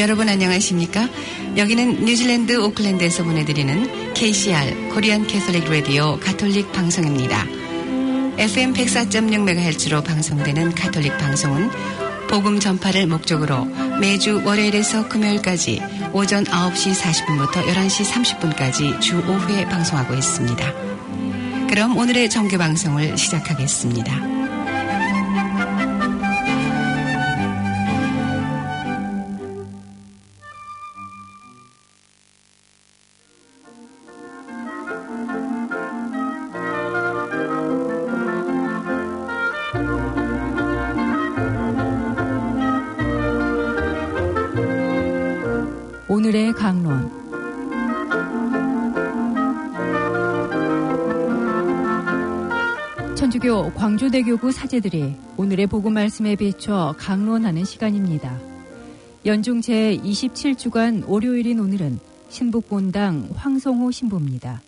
여러분 안녕하십니까? 여기는 뉴질랜드 오클랜드에서 보내드리는 KCR 코리안 캐톨릭 라디오 가톨릭 방송입니다. FM 104.6MHz로 방송되는 가톨릭 방송은 복음 전파를 목적으로 매주 월요일에서 금요일까지 오전 9시 40분부터 11시 30분까지 주 5회 방송하고 있습니다. 그럼 오늘의 정규 방송을 시작하겠습니다. 오늘의 강론. 천주교 광주대교구 사제들이 오늘의 복음 말씀에 비춰 강론하는 시간입니다. 연중 제27주간 월요일인 오늘은 신북본당 황성호 신부입니다.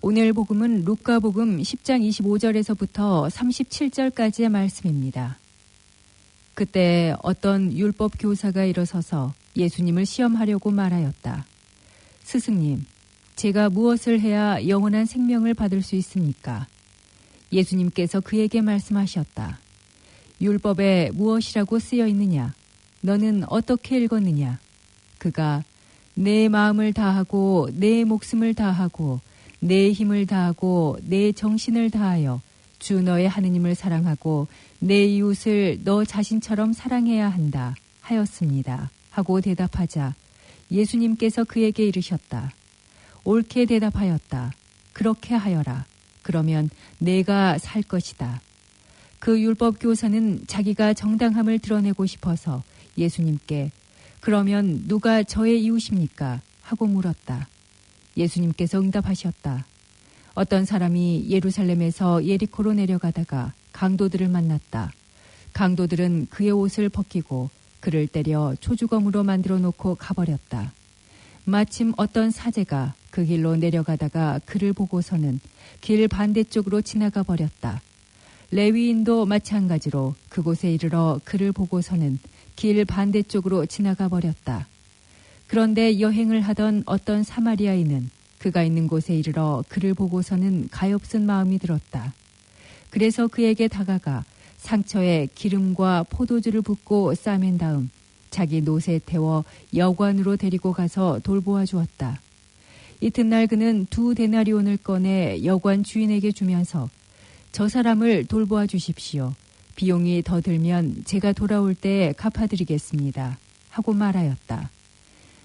오늘 복음은 루카복음 10장 25절에서부터 37절까지의 말씀입니다. 그때 어떤 율법 교사가 일어서서 예수님을 시험하려고 말하였다. 스승님, 제가 무엇을 해야 영원한 생명을 받을 수 있습니까? 예수님께서 그에게 말씀하셨다. 율법에 무엇이라고 쓰여 있느냐? 너는 어떻게 읽었느냐? 그가 내 마음을 다하고 내 목숨을 다하고 내 힘을 다하고 내 정신을 다하여 주 너의 하느님을 사랑하고 내 이웃을 너 자신처럼 사랑해야 한다 하였습니다. 하고 대답하자 예수님께서 그에게 이르셨다. 옳게 대답하였다. 그렇게 하여라. 그러면 내가 살 것이다. 그 율법 교사는 자기가 정당함을 드러내고 싶어서 예수님께 그러면 누가 저의 이웃입니까? 하고 물었다. 예수님께서 응답하셨다. 어떤 사람이 예루살렘에서 예리코로 내려가다가 강도들을 만났다. 강도들은 그의 옷을 벗기고 그를 때려 초주검으로 만들어 놓고 가버렸다. 마침 어떤 사제가 그 길로 내려가다가 그를 보고서는 길 반대쪽으로 지나가 버렸다. 레위인도 마찬가지로 그곳에 이르러 그를 보고서는 길 반대쪽으로 지나가 버렸다. 그런데 여행을 하던 어떤 사마리아인은 그가 있는 곳에 이르러 그를 보고서는 가엾은 마음이 들었다. 그래서 그에게 다가가 상처에 기름과 포도주를 붓고 싸맨 다음 자기 노새에 태워 여관으로 데리고 가서 돌보아 주었다. 이튿날 그는 2데나리온을 꺼내 여관 주인에게 주면서 저 사람을 돌보아 주십시오. 비용이 더 들면 제가 돌아올 때 갚아드리겠습니다. 하고 말하였다.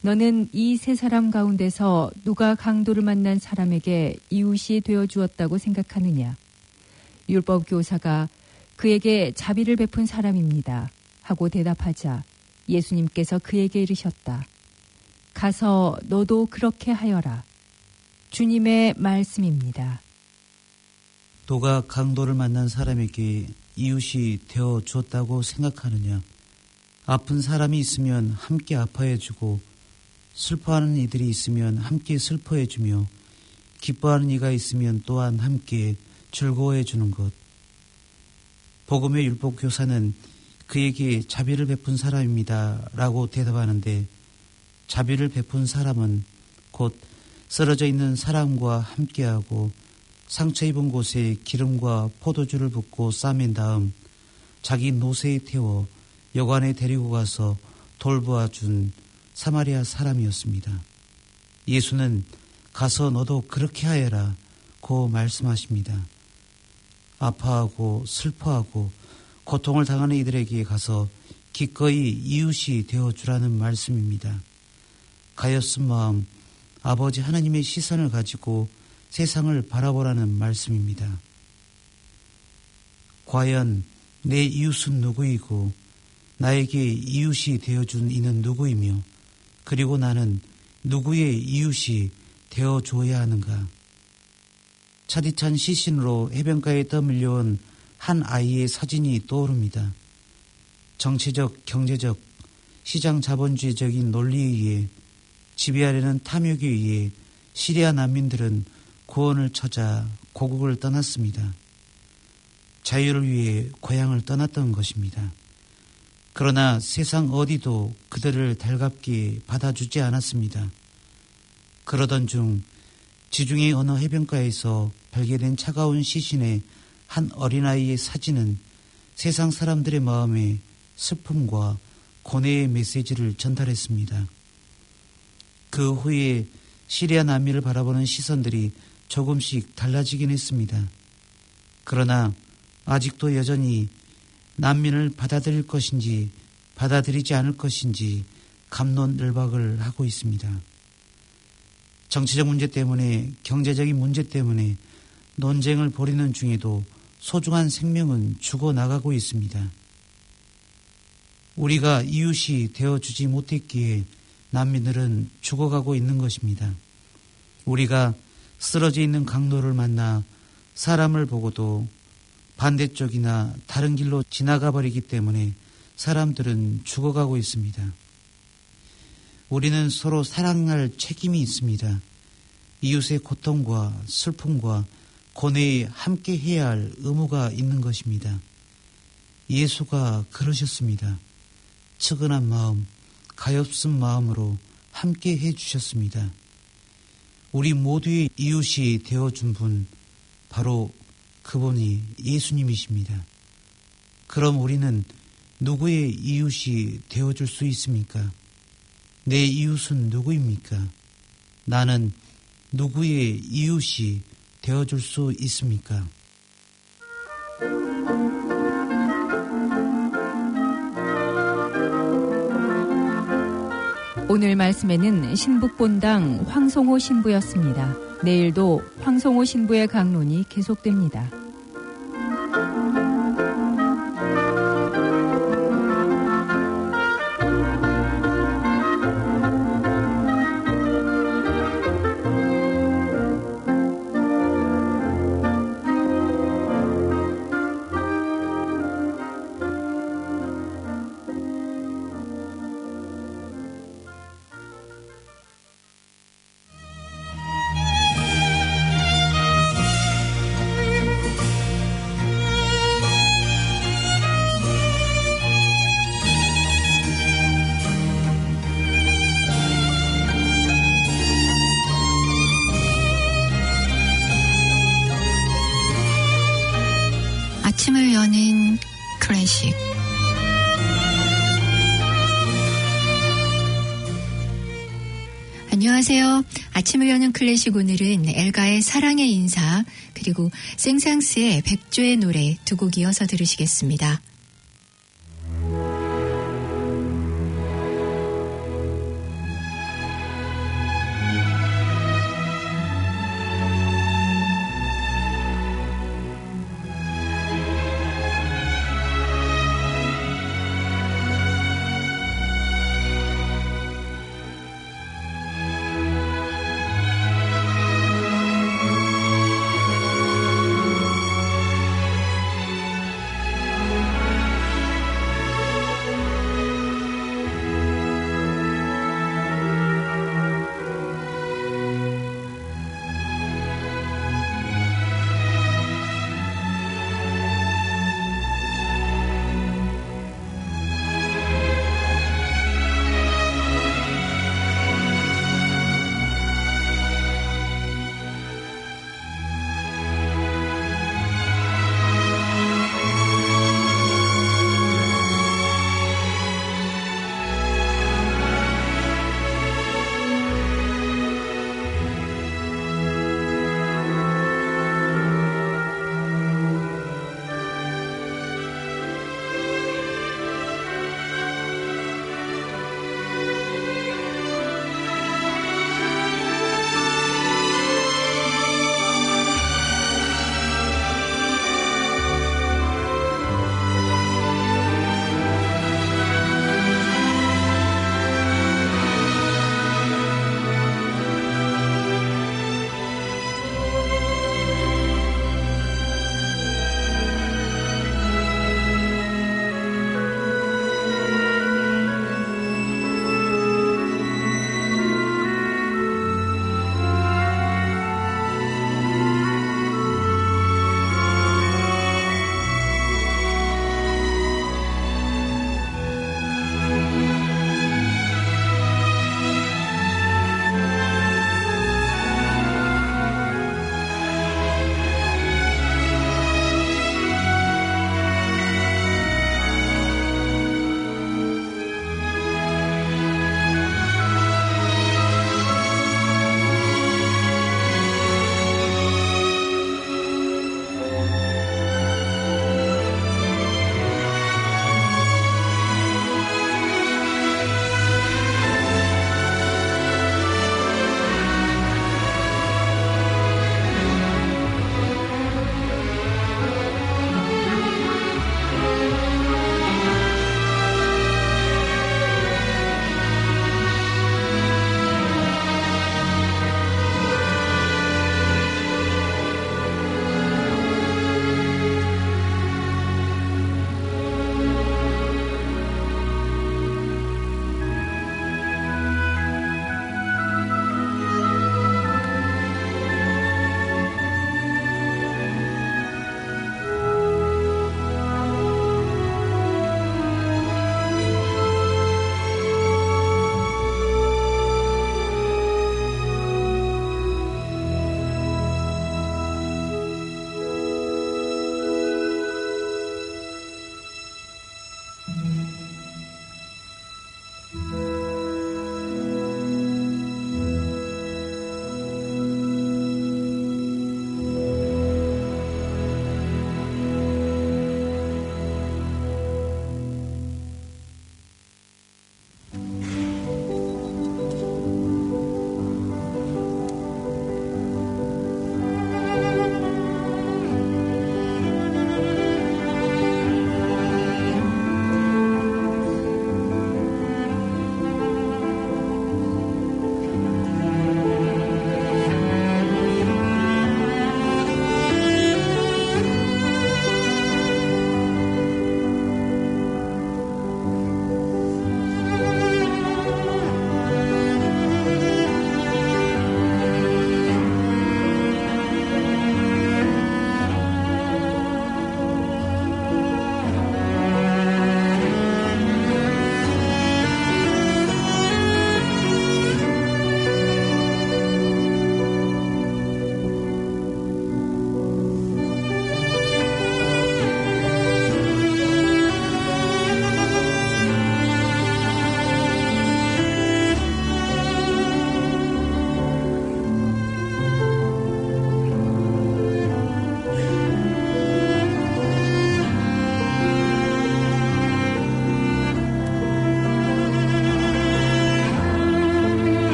너는 이 세 사람 가운데서 누가 강도를 만난 사람에게 이웃이 되어 주었다고 생각하느냐? 율법 교사가 그에게 자비를 베푼 사람입니다. 하고 대답하자 예수님께서 그에게 이르셨다. 가서 너도 그렇게 하여라. 주님의 말씀입니다. 너가 강도를 만난 사람에게 이웃이 되어 주었다고 생각하느냐? 아픈 사람이 있으면 함께 아파해주고 슬퍼하는 이들이 있으면 함께 슬퍼해주며 기뻐하는 이가 있으면 또한 함께 즐거워해주는 것. 복음의 율법 교사는 그에게 자비를 베푼 사람입니다. 라고 대답하는데 자비를 베푼 사람은 곧 쓰러져 있는 사람과 함께하고 상처 입은 곳에 기름과 포도주를 붓고 싸맨 다음 자기 노새에 태워 여관에 데리고 가서 돌보아 준 사마리아 사람이었습니다. 예수는 가서 너도 그렇게 하여라 고 말씀하십니다. 아파하고 슬퍼하고 고통을 당하는 이들에게 가서 기꺼이 이웃이 되어주라는 말씀입니다. 가엾은 마음, 아버지 하나님의 시선을 가지고 세상을 바라보라는 말씀입니다. 과연 내 이웃은 누구이고 나에게 이웃이 되어준 이는 누구이며 그리고 나는 누구의 이웃이 되어줘야 하는가? 차디찬 시신으로 해변가에 떠밀려온 한 아이의 사진이 떠오릅니다. 정치적, 경제적, 시장 자본주의적인 논리에 의해 지배하려는 탐욕에 의해 시리아 난민들은 구원을 찾아 고국을 떠났습니다. 자유를 위해 고향을 떠났던 것입니다. 그러나 세상 어디도 그들을 달갑게 받아주지 않았습니다. 그러던 중 지중해 어느 해변가에서 발견된 차가운 시신의 한 어린아이의 사진은 세상 사람들의 마음에 슬픔과 고뇌의 메시지를 전달했습니다. 그 후에 시리아 난민을 바라보는 시선들이 조금씩 달라지긴 했습니다. 그러나 아직도 여전히 난민을 받아들일 것인지 받아들이지 않을 것인지 갑론을박을 하고 있습니다. 정치적 문제 때문에, 경제적인 문제 때문에 논쟁을 벌이는 중에도 소중한 생명은 죽어나가고 있습니다. 우리가 이웃이 되어주지 못했기에 난민들은 죽어가고 있는 것입니다. 우리가 쓰러져 있는 강도를 만나 사람을 보고도 반대쪽이나 다른 길로 지나가 버리기 때문에 사람들은 죽어가고 있습니다. 우리는 서로 사랑할 책임이 있습니다. 이웃의 고통과 슬픔과 고뇌에 함께 해야 할 의무가 있는 것입니다. 예수가 그러셨습니다. 측은한 마음, 가엾은 마음으로 함께 해주셨습니다. 우리 모두의 이웃이 되어준 분, 바로 그분이 예수님이십니다. 그럼 우리는 누구의 이웃이 되어줄 수 있습니까? 내 이웃은 누구입니까? 나는 누구의 이웃이 되어줄 수 있습니까? 오늘 말씀에는 신북본당 황송호 신부였습니다. 내일도 황송호 신부의 강론이 계속됩니다. 아침을 여는 클래식. 안녕하세요. 아침을 여는 클래식, 오늘은 엘가의 사랑의 인사, 그리고 생상스의 백조의 노래 두 곡 이어서 들으시겠습니다.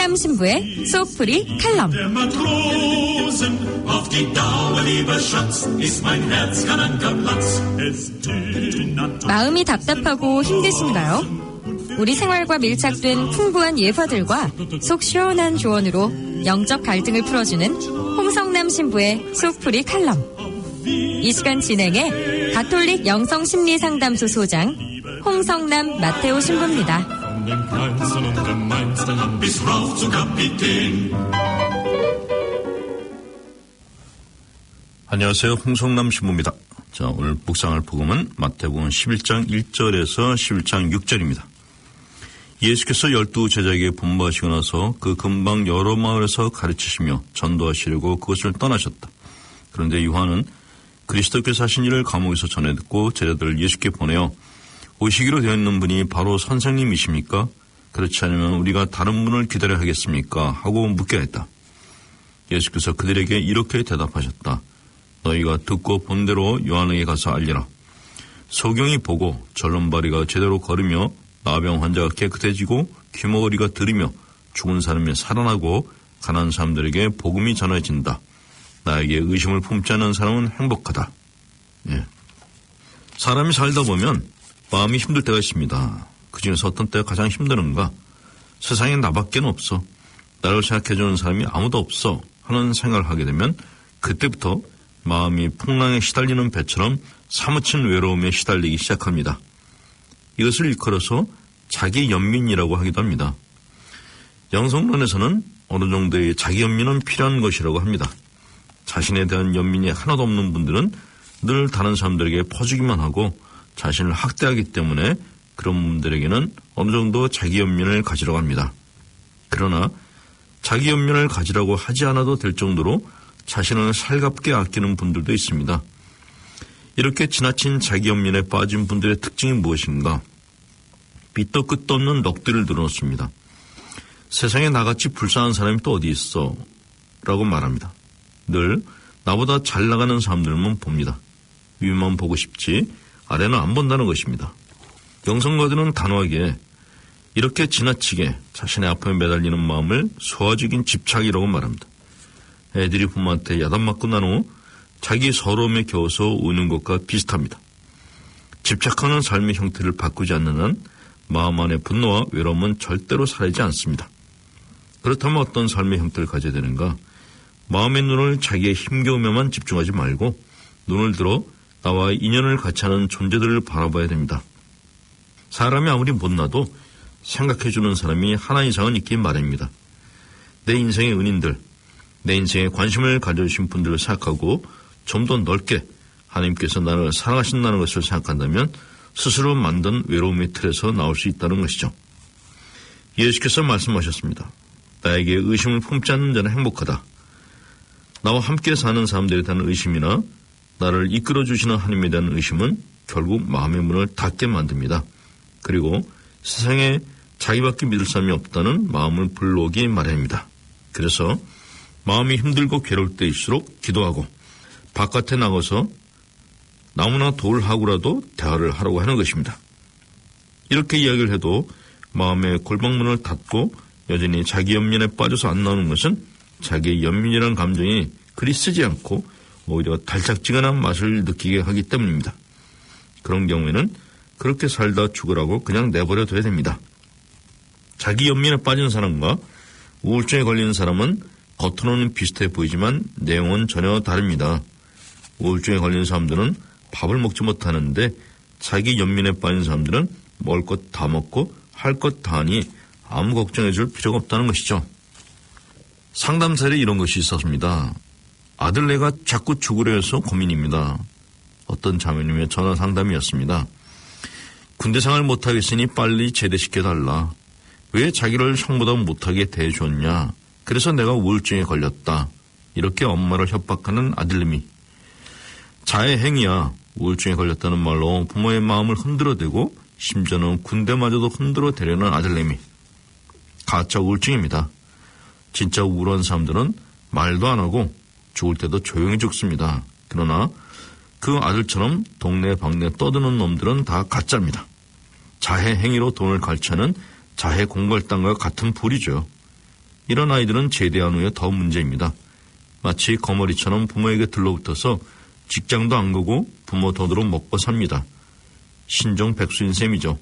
홍성남 신부의 속풀이 칼럼. 마음이 답답하고 힘드신가요? 우리 생활과 밀착된 풍부한 예화들과 속 시원한 조언으로 영적 갈등을 풀어주는 홍성남 신부의 속풀이 칼럼. 이 시간 진행해 가톨릭 영성심리상담소 소장 홍성남 마테오 신부입니다. 안녕하세요. 홍성남 신부입니다. 자, 오늘 묵상할 복음은 마태복음 11장 1절에서 11장 6절입니다. 예수께서 12 제자에게 분부하시고 나서 그 근방 여러 마을에서 가르치시며 전도하시려고 그것을 떠나셨다. 그런데 요한은 그리스도께서 하신 일을 감옥에서 전해 듣고 제자들을 예수께 보내어 오시기로 되어 있는 분이 바로 선생님이십니까? 그렇지 않으면 우리가 다른 분을 기다려야 하겠습니까? 하고 묻게 했다. 예수께서 그들에게 이렇게 대답하셨다. 너희가 듣고 본 대로 요한에게 가서 알리라. 소경이 보고 절름발이가 제대로 걸으며 나병 환자가 깨끗해지고 귀머거리가 들으며 죽은 사람이 살아나고 가난한 사람들에게 복음이 전해진다. 나에게 의심을 품지 않는 사람은 행복하다. 예. 사람이 살다 보면 마음이 힘들 때가 있습니다. 그중에서 어떤 때가 가장 힘드는가? 세상에 나밖에 없어. 나를 생각해주는 사람이 아무도 없어 하는 생각을 하게 되면 그때부터 마음이 풍랑에 시달리는 배처럼 사무친 외로움에 시달리기 시작합니다. 이것을 일컬어서 자기 연민이라고 하기도 합니다. 영성론에서는 어느 정도의 자기 연민은 필요한 것이라고 합니다. 자신에 대한 연민이 하나도 없는 분들은 늘 다른 사람들에게 퍼주기만 하고 자신을 학대하기 때문에 그런 분들에게는 어느 정도 자기 연민을 가지라고 합니다. 그러나 자기 연민을 가지라고 하지 않아도 될 정도로 자신을 살갑게 아끼는 분들도 있습니다. 이렇게 지나친 자기 연민에 빠진 분들의 특징이 무엇인가? 밑도 끝도 없는 넋두리를 늘어놓습니다. 세상에 나같이 불쌍한 사람이 또 어디 있어? 라고 말합니다. 늘 나보다 잘 나가는 사람들만 봅니다. 위만 보고 싶지 아래는 안 본다는 것입니다. 영성가들은 단호하게 이렇게 지나치게 자신의 아픔에 매달리는 마음을 소화적인 집착이라고 말합니다. 애들이 부모한테 야단 맞고 난 후 자기 서러움에 겨워서 우는 것과 비슷합니다. 집착하는 삶의 형태를 바꾸지 않는 한 마음 안의 분노와 외로움은 절대로 사라지지 않습니다. 그렇다면 어떤 삶의 형태를 가져야 되는가? 마음의 눈을 자기의 힘겨움에만 집중하지 말고 눈을 들어 나와 인연을 같이 하는 존재들을 바라봐야 됩니다. 사람이 아무리 못나도 생각해주는 사람이 하나 이상은 있긴 마련입니다. 내 인생의 은인들, 내 인생에 관심을 가져주신 분들을 생각하고 좀 더 넓게 하나님께서 나를 사랑하신다는 것을 생각한다면 스스로 만든 외로움의 틀에서 나올 수 있다는 것이죠. 예수께서 말씀하셨습니다. 나에게 의심을 품지 않는 자는 행복하다. 나와 함께 사는 사람들에 대한 의심이나 나를 이끌어주시는 하나님에 대한 의심은 결국 마음의 문을 닫게 만듭니다. 그리고 세상에 자기밖에 믿을 사람이 없다는 마음을 불러오기 마련입니다. 그래서 마음이 힘들고 괴로울 때일수록 기도하고 바깥에 나가서 나무나 돌하고라도 대화를 하라고 하는 것입니다. 이렇게 이야기를 해도 마음의 골방문을 닫고 여전히 자기 연민에 빠져서 안 나오는 것은 자기의 연민이라는 감정이 그리 쓰지 않고 오히려 달짝지근한 맛을 느끼게 하기 때문입니다. 그런 경우에는 그렇게 살다 죽으라고 그냥 내버려둬야 됩니다. 자기 연민에 빠진 사람과 우울증에 걸리는 사람은 겉으로는 비슷해 보이지만 내용은 전혀 다릅니다. 우울증에 걸린 사람들은 밥을 먹지 못하는데 자기 연민에 빠진 사람들은 먹을 것 다 먹고 할 것 다 하니 아무 걱정해 줄 필요가 없다는 것이죠. 상담사에 이런 것이 있었습니다. 아들내가 자꾸 죽으려 해서 고민입니다. 어떤 자매님의 전화 상담이었습니다. 군대 생활 못하겠으니 빨리 제대시켜달라. 왜 자기를 형보다 못하게 대해줬냐. 그래서 내가 우울증에 걸렸다. 이렇게 엄마를 협박하는 아들내미. 자해 행위야. 우울증에 걸렸다는 말로 부모의 마음을 흔들어대고 심지어는 군대마저도 흔들어대려는 아들내미. 가짜 우울증입니다. 진짜 우울한 사람들은 말도 안 하고 죽을 때도 조용히 죽습니다. 그러나 그 아들처럼 동네 방네 떠드는 놈들은 다 가짜입니다. 자해 행위로 돈을 갈취하는 자해 공갈단과 같은 불이죠. 이런 아이들은 제대한 후에 더 문제입니다. 마치 거머리처럼 부모에게 들러붙어서 직장도 안 가고 부모 돈으로 먹고 삽니다. 신종백수인 셈이죠.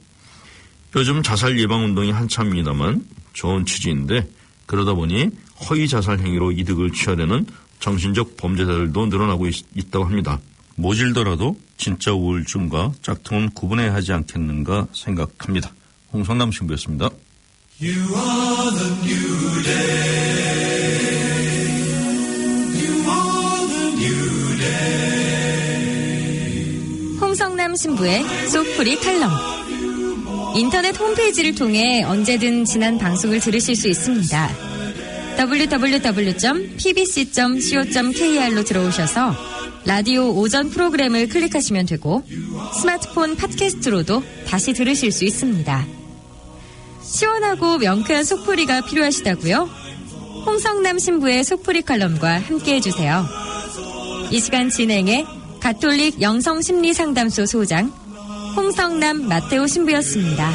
요즘 자살 예방 운동이 한참입니다만 좋은 취지인데 그러다 보니 허위 자살 행위로 이득을 취하려는 정신적 범죄자들도 늘어나고 있다고 합니다. 모질더라도 진짜 우울증과 짝퉁은 구분해야 하지 않겠는가 생각합니다. 홍성남 신부였습니다. You are the new day. You are the new day. 홍성남 신부의 소프리 칼럼. 인터넷 홈페이지를 통해 언제든 지난 방송을 들으실 수 있습니다. www.pbc.co.kr로 들어오셔서 라디오 오전 프로그램을 클릭하시면 되고 스마트폰 팟캐스트로도 다시 들으실 수 있습니다. 시원하고 명쾌한 속풀이가 필요하시다고요? 홍성남 신부의 속풀이 칼럼과 함께해 주세요. 이 시간 진행에 가톨릭 영성심리상담소 소장 홍성남 마테오 신부였습니다.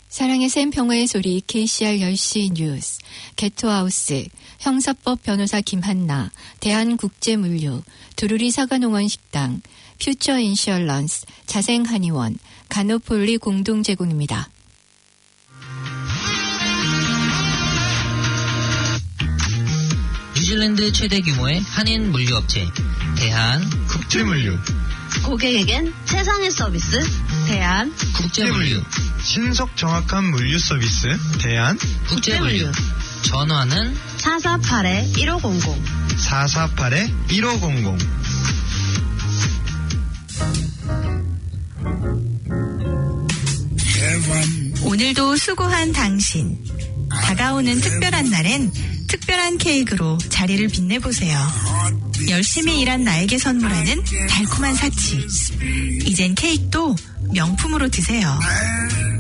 사랑의 샘 평화의 소리 KCR 10시 뉴스, 게토하우스, 형사법 변호사 김한나, 대한국제물류, 두루리 사과농원 식당, 퓨처 인슈어런스, 자생한의원, 가노폴리 공동 제공입니다. 뉴질랜드 최대 규모의 한인 물류업체 대한국제물류. 고객에겐 최상의 서비스 대한국제물류. 신속 정확한 물류 서비스 대한국제물류. 전화는 448-1500 448-1500. 오늘도 수고한 당신. 다가오는 특별한 날엔 특별한 케이크로 자리를 빛내보세요. 열심히 일한 나에게 선물하는 달콤한 사치. 이젠 케이크도 명품으로 드세요.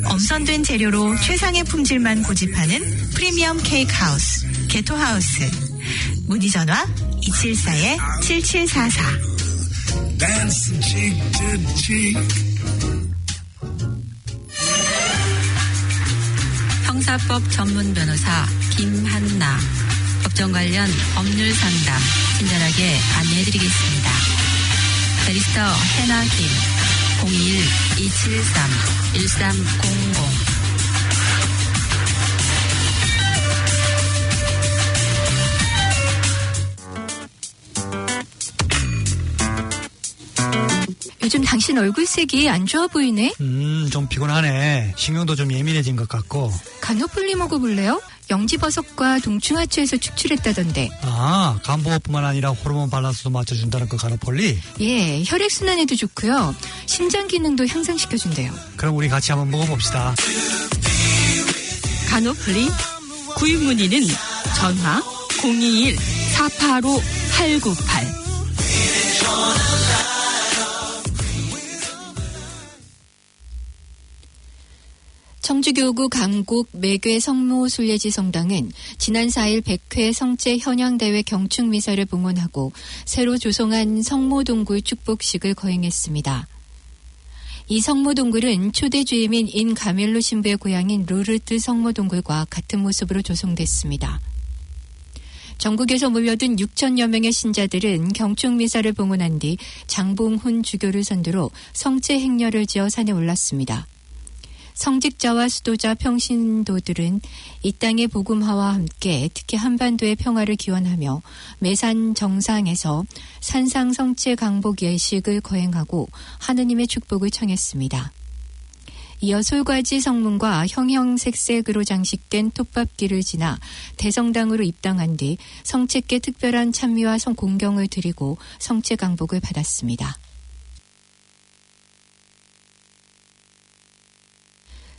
엄선된 재료로 최상의 품질만 고집하는 프리미엄 케이크 하우스, 게토하우스. 문의 전화 274-7744. 형사법 전문 변호사 김한나. 법정 관련 법률 상담 친절하게 안내해드리겠습니다. 베리스터 해나 김 01-273-1300. 요즘 당신 얼굴색이 안 좋아 보이네? 좀 피곤하네. 신경도 좀 예민해진 것 같고. 가노폴리 먹어볼래요? 영지버섯과 동충하초에서 축출했다던데. 아, 간보호뿐만 아니라 호르몬 밸런스도 맞춰준다는 그 가노폴리? 예, 혈액순환에도 좋고요. 심장 기능도 향상시켜준대요. 그럼 우리 같이 한번 먹어봅시다. 가노폴리 구입 문의는 전화 021-485-898. 청주교구 강곡 매괴 성모순례지 성당은 지난 4일 100회 성제 현양대회 경축미사를 봉헌하고 새로 조성한 성모동굴 축복식을 거행했습니다. 이 성모동굴은 초대 주임인 인 가멜로 신부의 고향인 루르트 성모동굴과 같은 모습으로 조성됐습니다. 전국에서 몰려든 6천여 명의 신자들은 경축미사를 봉헌한 뒤 장봉훈 주교를 선두로 성제 행렬을 지어 산에 올랐습니다. 성직자와 수도자 평신도들은 이 땅의 복음화와 함께 특히 한반도의 평화를 기원하며 매산 정상에서 산상 성체 강복 예식을 거행하고 하느님의 축복을 청했습니다. 이어 솔과지 성문과 형형색색으로 장식된 톱밥길을 지나 대성당으로 입당한 뒤 성체께 특별한 찬미와 공경을 드리고 성체 강복을 받았습니다.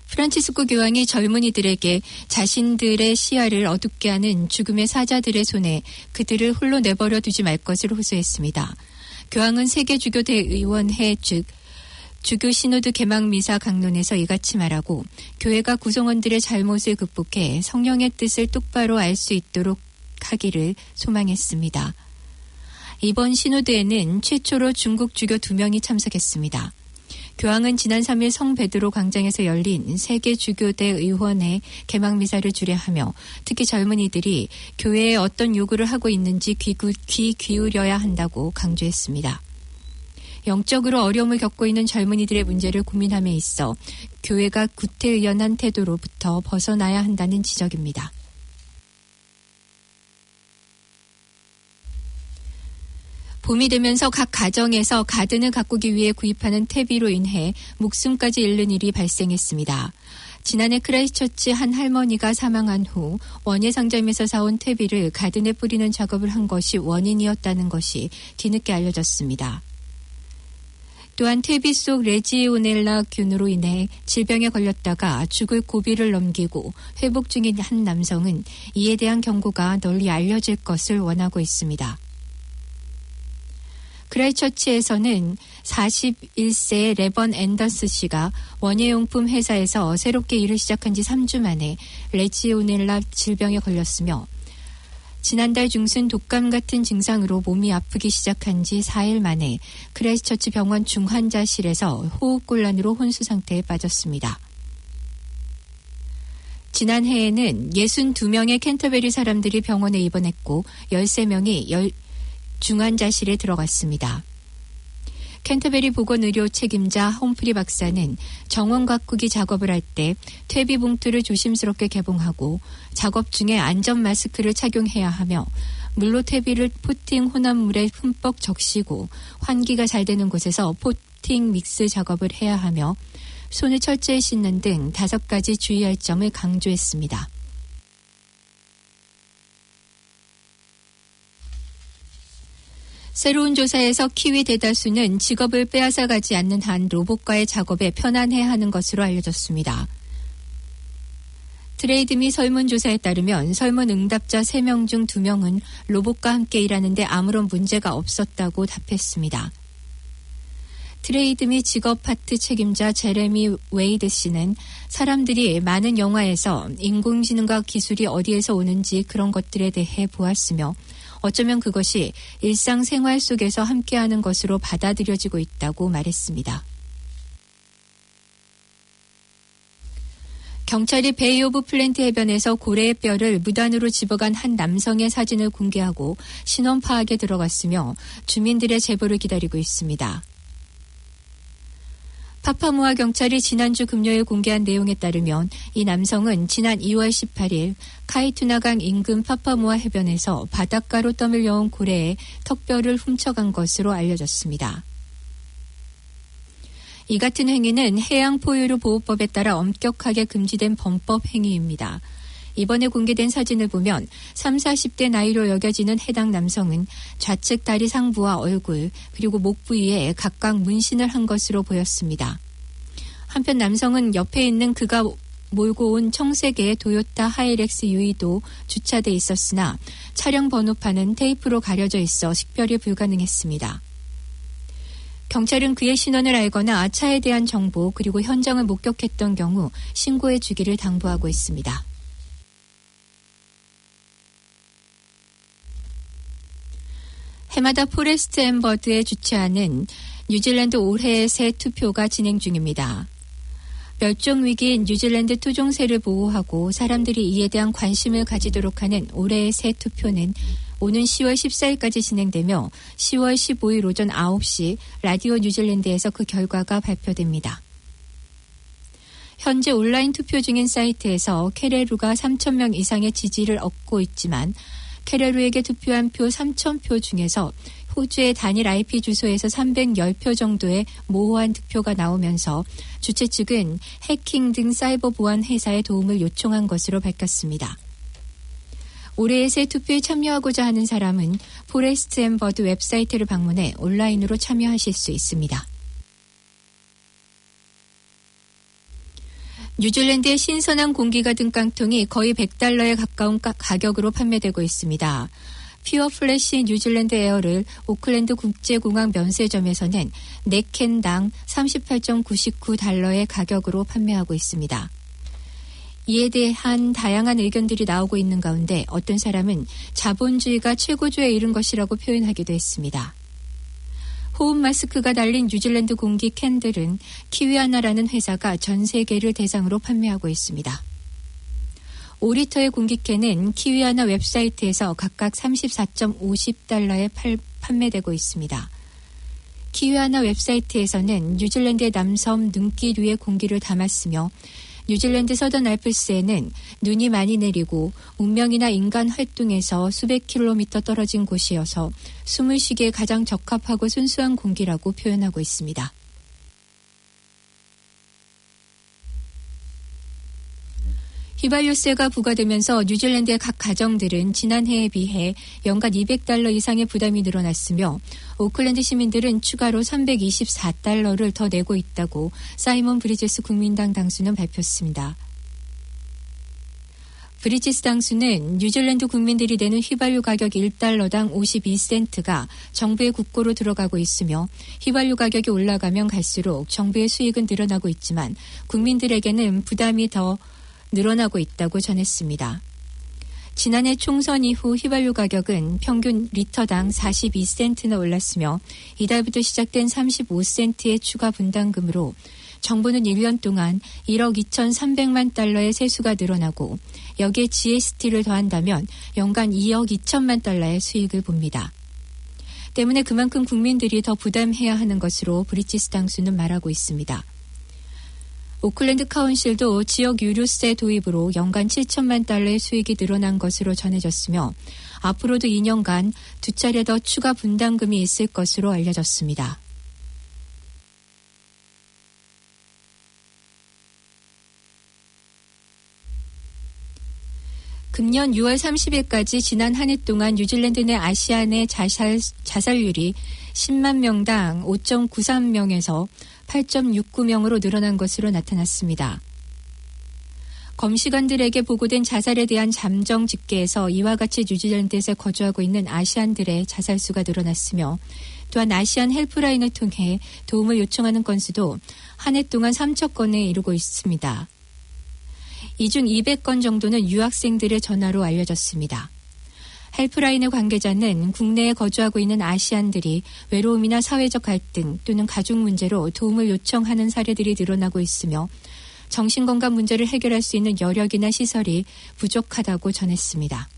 프란치스코 교황이 젊은이들에게 자신들의 시야를 어둡게 하는 죽음의 사자들의 손에 그들을 홀로 내버려 두지 말 것을 호소했습니다. 교황은 세계주교대의원회 즉 주교 시노드 개막 미사 강론에서 이같이 말하고 교회가 구성원들의 잘못을 극복해 성령의 뜻을 똑바로 알 수 있도록 하기를 소망했습니다. 이번 시노드에는 최초로 중국 주교 2명이 참석했습니다. 교황은 지난 3일 성 베드로 광장에서 열린 세계주교대의원회 개막미사를 주례하며 특히 젊은이들이 교회에 어떤 요구를 하고 있는지 귀 기울여야 한다고 강조했습니다. 영적으로 어려움을 겪고 있는 젊은이들의 문제를 고민함에 있어 교회가 구태의연한 태도로부터 벗어나야 한다는 지적입니다. 봄이 되면서 각 가정에서 가든을 가꾸기 위해 구입하는 퇴비로 인해 목숨까지 잃는 일이 발생했습니다. 지난해 크라이스트처치 한 할머니가 사망한 후 원예 상점에서 사온 퇴비를 가든에 뿌리는 작업을 한 것이 원인이었다는 것이 뒤늦게 알려졌습니다. 또한 퇴비 속 레지오넬라균으로 인해 질병에 걸렸다가 죽을 고비를 넘기고 회복 중인 한 남성은 이에 대한 경고가 널리 알려질 것을 원하고 있습니다. 크라이스트처치에서는 41세의 레번 앤더스 씨가 원예용품 회사에서 새롭게 일을 시작한 지 3주 만에 레지오넬라 질병에 걸렸으며 지난달 중순 독감 같은 증상으로 몸이 아프기 시작한 지 4일 만에 크라이스트처치 병원 중환자실에서 호흡곤란으로 혼수 상태에 빠졌습니다. 지난해에는 62명의 캔터베리 사람들이 병원에 입원했고 13명이 중환자실에 들어갔습니다. 캔터베리 보건의료 책임자 홈프리 박사는 정원 가꾸기 작업을 할 때 퇴비 봉투를 조심스럽게 개봉하고 작업 중에 안전 마스크를 착용해야 하며 물로 퇴비를 포팅 혼합물에 흠뻑 적시고 환기가 잘 되는 곳에서 포팅 믹스 작업을 해야 하며 손을 철저히 씻는 등 5가지 주의할 점을 강조했습니다. 새로운 조사에서 키위 대다수는 직업을 빼앗아가지 않는 한 로봇과의 작업에 편안해하는 것으로 알려졌습니다. 트레이드 미 설문조사에 따르면 설문 응답자 3명 중 2명은 로봇과 함께 일하는데 아무런 문제가 없었다고 답했습니다. 트레이드 미 직업 파트 책임자 제레미 웨이드 씨는 사람들이 많은 영화에서 인공지능과 기술이 어디에서 오는지 그런 것들에 대해 보았으며 어쩌면 그것이 일상생활 속에서 함께하는 것으로 받아들여지고 있다고 말했습니다. 경찰이 베이 오브 플랜트 해변에서 고래의 뼈를 무단으로 집어간 한 남성의 사진을 공개하고 신원 파악에 들어갔으며 주민들의 제보를 기다리고 있습니다. 파파모아 경찰이 지난주 금요일 공개한 내용에 따르면 이 남성은 지난 2월 18일 카이투나강 인근 파파모아 해변에서 바닷가로 떠밀려온 고래의 턱뼈를 훔쳐간 것으로 알려졌습니다. 이 같은 행위는 해양포유류보호법에 따라 엄격하게 금지된 범법 행위입니다. 이번에 공개된 사진을 보면 30, 40대 나이로 여겨지는 해당 남성은 좌측 다리 상부와 얼굴 그리고 목 부위에 각각 문신을 한 것으로 보였습니다. 한편 남성은 옆에 있는 그가 몰고 온 청색의 도요타 하이렉스 유이도 주차돼 있었으나 차량 번호판은 테이프로 가려져 있어 식별이 불가능했습니다. 경찰은 그의 신원을 알거나 차에 대한 정보 그리고 현장을 목격했던 경우 신고해 주기를 당부하고 있습니다. 해마다 포레스트 앤 버드에 주최하는 뉴질랜드 올해의 새 투표가 진행 중입니다. 멸종 위기인 뉴질랜드 토종새를 보호하고 사람들이 이에 대한 관심을 가지도록 하는 올해의 새 투표는 오는 10월 14일까지 진행되며 10월 15일 오전 9시 라디오 뉴질랜드에서 그 결과가 발표됩니다. 현재 온라인 투표 중인 사이트에서 케레루가 3,000명 이상의 지지를 얻고 있지만 케레루에게 투표한 표 3,000표 중에서 호주의 단일 IP 주소에서 310표 정도의 모호한 득표가 나오면서 주최 측은 해킹 등 사이버 보안 회사의 도움을 요청한 것으로 밝혔습니다. 올해의 새 투표에 참여하고자 하는 사람은 포레스트 앤 버드 웹사이트를 방문해 온라인으로 참여하실 수 있습니다. 뉴질랜드의 신선한 공기가 든 깡통이 거의 $100에 가까운 가격으로 판매되고 있습니다. 퓨어 플래시 뉴질랜드 에어를 오클랜드 국제공항 면세점에서는 4캔당 38.99달러의 가격으로 판매하고 있습니다. 이에 대한 다양한 의견들이 나오고 있는 가운데 어떤 사람은 자본주의가 최고조에 이른 것이라고 표현하기도 했습니다. 호흡 마스크가 달린 뉴질랜드 공기 캔들은 키위하나라는 회사가 전 세계를 대상으로 판매하고 있습니다. 5리터의 공기캔은 키위하나 웹사이트에서 각각 34.50달러에 판매되고 있습니다. 키위하나 웹사이트에서는 뉴질랜드의 남섬 눈길 위에 공기를 담았으며 뉴질랜드 서던 알프스에는 눈이 많이 내리고 운명이나 인간 활동에서 수백 킬로미터 떨어진 곳이어서 숨을 쉬기에 가장 적합하고 순수한 공기라고 표현하고 있습니다. 휘발유세가 부과되면서 뉴질랜드의 각 가정들은 지난해에 비해 연간 200달러 이상의 부담이 늘어났으며 오클랜드 시민들은 추가로 324달러를 더 내고 있다고 사이먼 브리지스 국민당 당수는 밝혔습니다. 브리지스 당수는 뉴질랜드 국민들이 내는 휘발유 가격 1달러당 52센트가 정부의 국고로 들어가고 있으며 휘발유 가격이 올라가면 갈수록 정부의 수익은 늘어나고 있지만 국민들에게는 부담이 더 늘어나고 있다고 전했습니다. 지난해 총선 이후 휘발유 가격은 평균 리터당 42센트나 올랐으며 이달부터 시작된 35센트의 추가 분담금으로 정부는 1년 동안 1억 2,300만 달러의 세수가 늘어나고 여기에 GST를 더한다면 연간 2억 2천만 달러의 수익을 봅니다. 때문에 그만큼 국민들이 더 부담해야 하는 것으로 브리지스 당수는 말하고 있습니다. 오클랜드 카운실도 지역 유류세 도입으로 연간 7천만 달러의 수익이 늘어난 것으로 전해졌으며 앞으로도 2년간 2차례 더 추가 분담금이 있을 것으로 알려졌습니다. 금년 6월 30일까지 지난 한 해 동안 뉴질랜드 내 아시아 내 자살률이 10만 명당 5.93명에서 8.69명으로 늘어난 것으로 나타났습니다. 검시관들에게 보고된 자살에 대한 잠정 집계에서 이와 같이 뉴질랜드에서 거주하고 있는 아시안들의 자살수가 늘어났으며 또한 아시안 헬프라인을 통해 도움을 요청하는 건수도 한 해 동안 3천 건에 이르고 있습니다. 이 중 200건 정도는 유학생들의 전화로 알려졌습니다. 헬프라인의 관계자는 국내에 거주하고 있는 아시안들이 외로움이나 사회적 갈등 또는 가족 문제로 도움을 요청하는 사례들이 늘어나고 있으며 정신건강 문제를 해결할 수 있는 여력이나 시설이 부족하다고 전했습니다.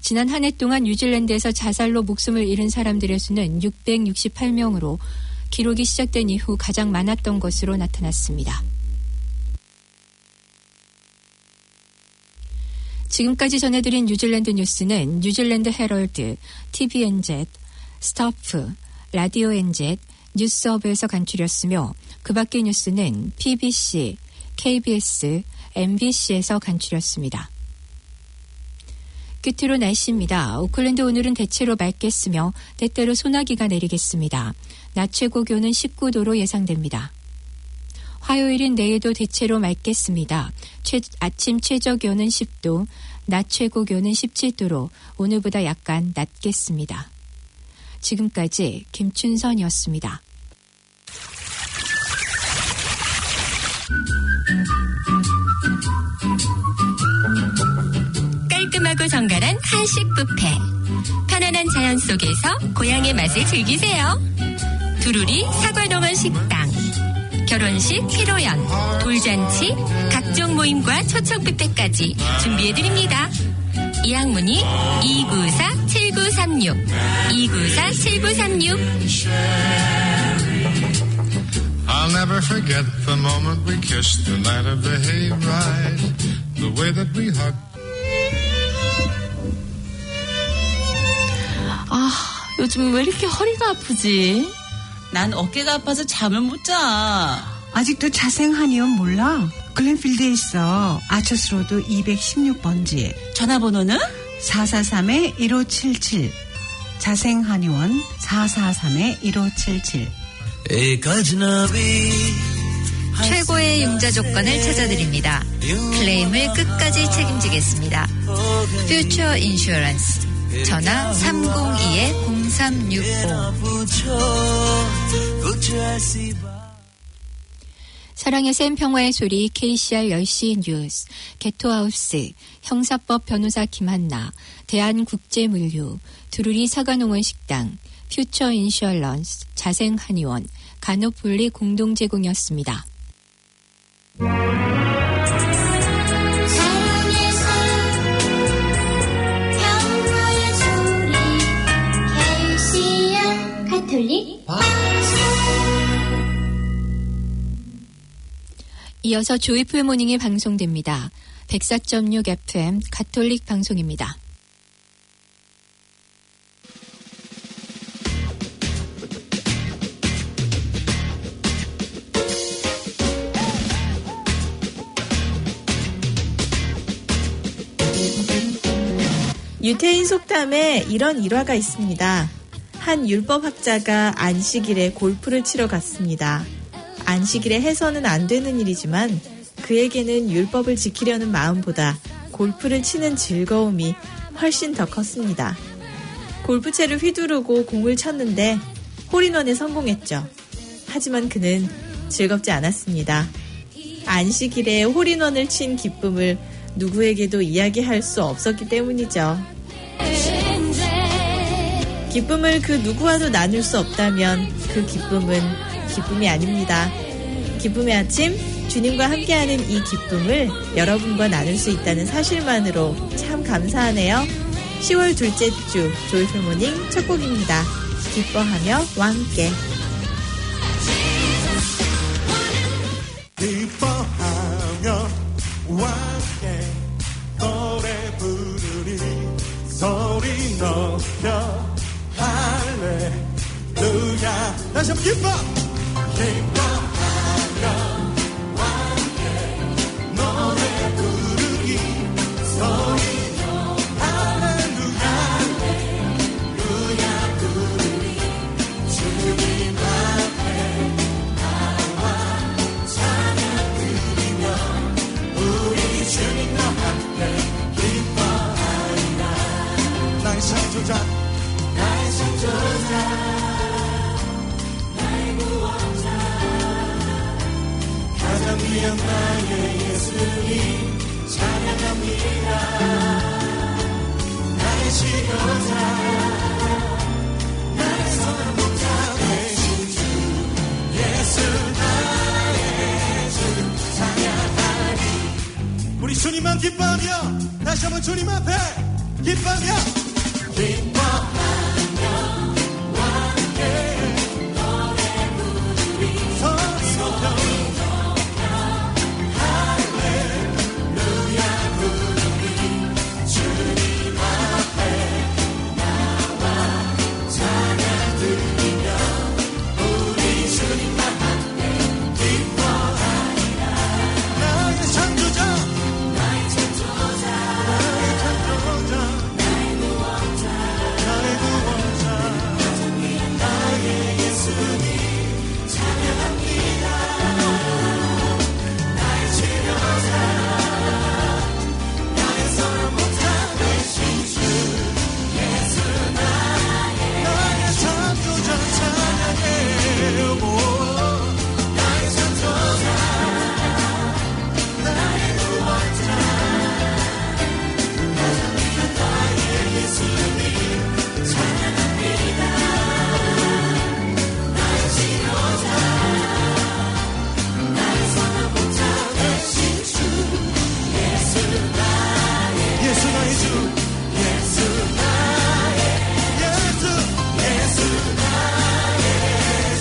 지난 한 해 동안 뉴질랜드에서 자살로 목숨을 잃은 사람들의 수는 668명으로 기록이 시작된 이후 가장 많았던 것으로 나타났습니다. 지금까지 전해드린 뉴질랜드 뉴스는 뉴질랜드 헤럴드, TVNZ, 스토프, 라디오 NZ, 뉴스허브에서 간추렸으며 그 밖의 뉴스는 BBC, KBS, MBC에서 간추렸습니다. 끝으로 날씨입니다. 오클랜드 오늘은 대체로 맑겠으며 때때로 소나기가 내리겠습니다. 낮 최고 기온은 19도로 예상됩니다. 화요일인 내일도 대체로 맑겠습니다. 아침 최저 기온은 10도, 낮 최고 기온은 17도로 오늘보다 약간 낮겠습니다. 지금까지 김춘선이었습니다. 깔끔하고 정갈한 한식 뷔페. 편안한 자연 속에서 고향의 맛을 즐기세요. 두루리 사과농원 식당. 결혼식, 피로연, 돌잔치, 각종 모임과 초청 뷔페까지 준비해드립니다. 예약문의 294-7936 294-7936. I'll never forget the moment we kissed the night of the hayride, the way that we hugged. 요즘 왜 이렇게 허리가 아프지? 난 어깨가 아파서 잠을 못 자. 아직도 자생한의원 몰라? 글렌필드에 있어. 아처스로드 216번지. 전화번호는? 443-1577. 자생한의원 443-1577. 최고의 융자 조건을 찾아드립니다. 클레임을 끝까지 책임지겠습니다. Future Insurance 전화 302-0365. 사랑의 샘 평화의 소리 KCR 10시 뉴스, 게토하우스, 형사법 변호사 김한나, 대한국제물류, 두루리 사과농원 식당, 퓨처 인슈얼런스, 자생한의원, 간호폴리 공동 제공이었습니다. 이어서 조이풀 모닝이 방송됩니다. 104.6 FM 가톨릭 방송입니다. 유태인 속담에 이런 일화가 있습니다. 한 율법학자가 안식일에 골프를 치러 갔습니다. 안식일에 해서는 안 되는 일이지만 그에게는 율법을 지키려는 마음보다 골프를 치는 즐거움이 훨씬 더 컸습니다. 골프채를 휘두르고 공을 쳤는데 홀인원에 성공했죠. 하지만 그는 즐겁지 않았습니다. 안식일에 홀인원을 친 기쁨을 누구에게도 이야기할 수 없었기 때문이죠. 기쁨을 그 누구와도 나눌 수 없다면 그 기쁨은 기쁨이 아닙니다. 기쁨의 아침, 주님과 함께하는 이 기쁨을 여러분과 나눌 수 있다는 사실만으로 참 감사하네요. 10월 둘째 주 조이풀 모닝 첫 곡입니다. 기뻐하며 와 함께. 기뻐하며 와 함께 노래 부르니 소리 높여 할렐루야. 다시 한번 기뻐하며 와 함께 노래 부르니 소리 높여 할렐루야. 할렐루야 부르니 주님 앞에 나와 찬양 드리며 우리 주님과 함께 기뻐하리라. 나의 창조자 나의 창조자 나의 구원자 가장 귀한 나의 예수님 찬양합니다. 나의 치료자 나의 선한 목자 되신 주 예수 나의 주 찬양하리. 우리 주님만 기뻐하며 다시 한번 주님 앞에 기뻐하며 기뻐하며 와 함께 노래 부르리 소리 높여 할렐루야 부르리 주님 앞에 나와 찬양 드리며 우리 주님과 함께 기뻐하리라. 나의 창조자 나의 창조자 나의 창조자 나의 구원자 나의 구원자 나의 예수님 찬양합니다. 나의 치료자 나의 선한 목자 되신 주 예수 나의 창조자 찬양해요. 나의 창조자 나의 구원자 나의 예수님 찬양합니다. 나의 치료자 나의 선한 목자 되신 주 예수 나의 예수 나의 주 예수 나의 예수 예수 나의 주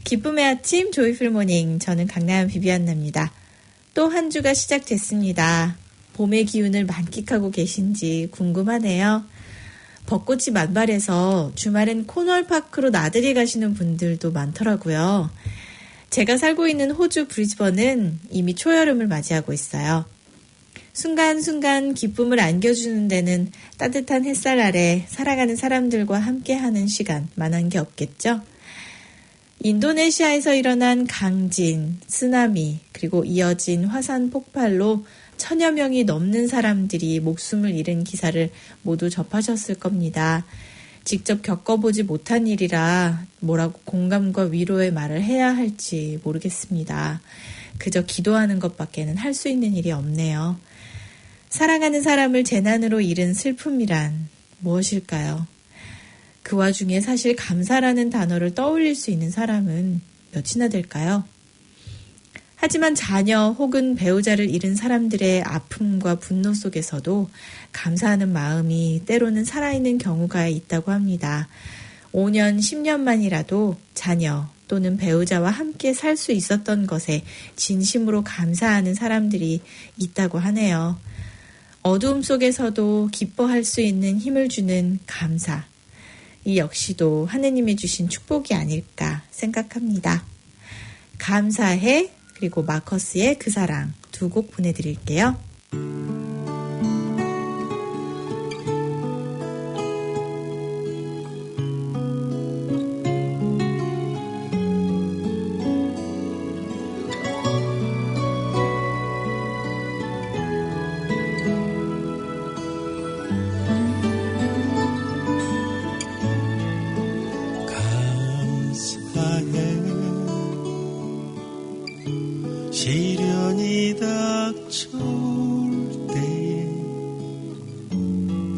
기쁨의 아침 조이풀 모닝. 저는 강나연 비비안나입니다. 또 한 주가 시작됐습니다. 봄의 기운을 만끽하고 계신지 궁금하네요. 벚꽃이 만발해서 주말엔 코널파크로 나들이 가시는 분들도 많더라고요. 제가 살고 있는 호주 브리즈번은 이미 초여름을 맞이하고 있어요. 순간순간 기쁨을 안겨주는 데는 따뜻한 햇살 아래 사랑하는 사람들과 함께하는 시간만한 게 없겠죠? 인도네시아에서 일어난 강진, 쓰나미, 그리고 이어진 화산 폭발로 1000여 명이 넘는 사람들이 목숨을 잃은 기사를 모두 접하셨을 겁니다. 직접 겪어보지 못한 일이라 뭐라고 공감과 위로의 말을 해야 할지 모르겠습니다. 그저 기도하는 것밖에는 할 수 있는 일이 없네요. 사랑하는 사람을 재난으로 잃은 슬픔이란 무엇일까요? 그 와중에 사실 감사라는 단어를 떠올릴 수 있는 사람은 몇이나 될까요? 하지만 자녀 혹은 배우자를 잃은 사람들의 아픔과 분노 속에서도 감사하는 마음이 때로는 살아있는 경우가 있다고 합니다. 5년, 10년만이라도 자녀 또는 배우자와 함께 살 수 있었던 것에 진심으로 감사하는 사람들이 있다고 하네요. 어두움 속에서도 기뻐할 수 있는 힘을 주는 감사. 이 역시도 하느님이 주신 축복이 아닐까 생각합니다. 감사해. 그리고 마커스의 그 사랑 두 곡 보내드릴게요. 시련이 닥쳐올 때에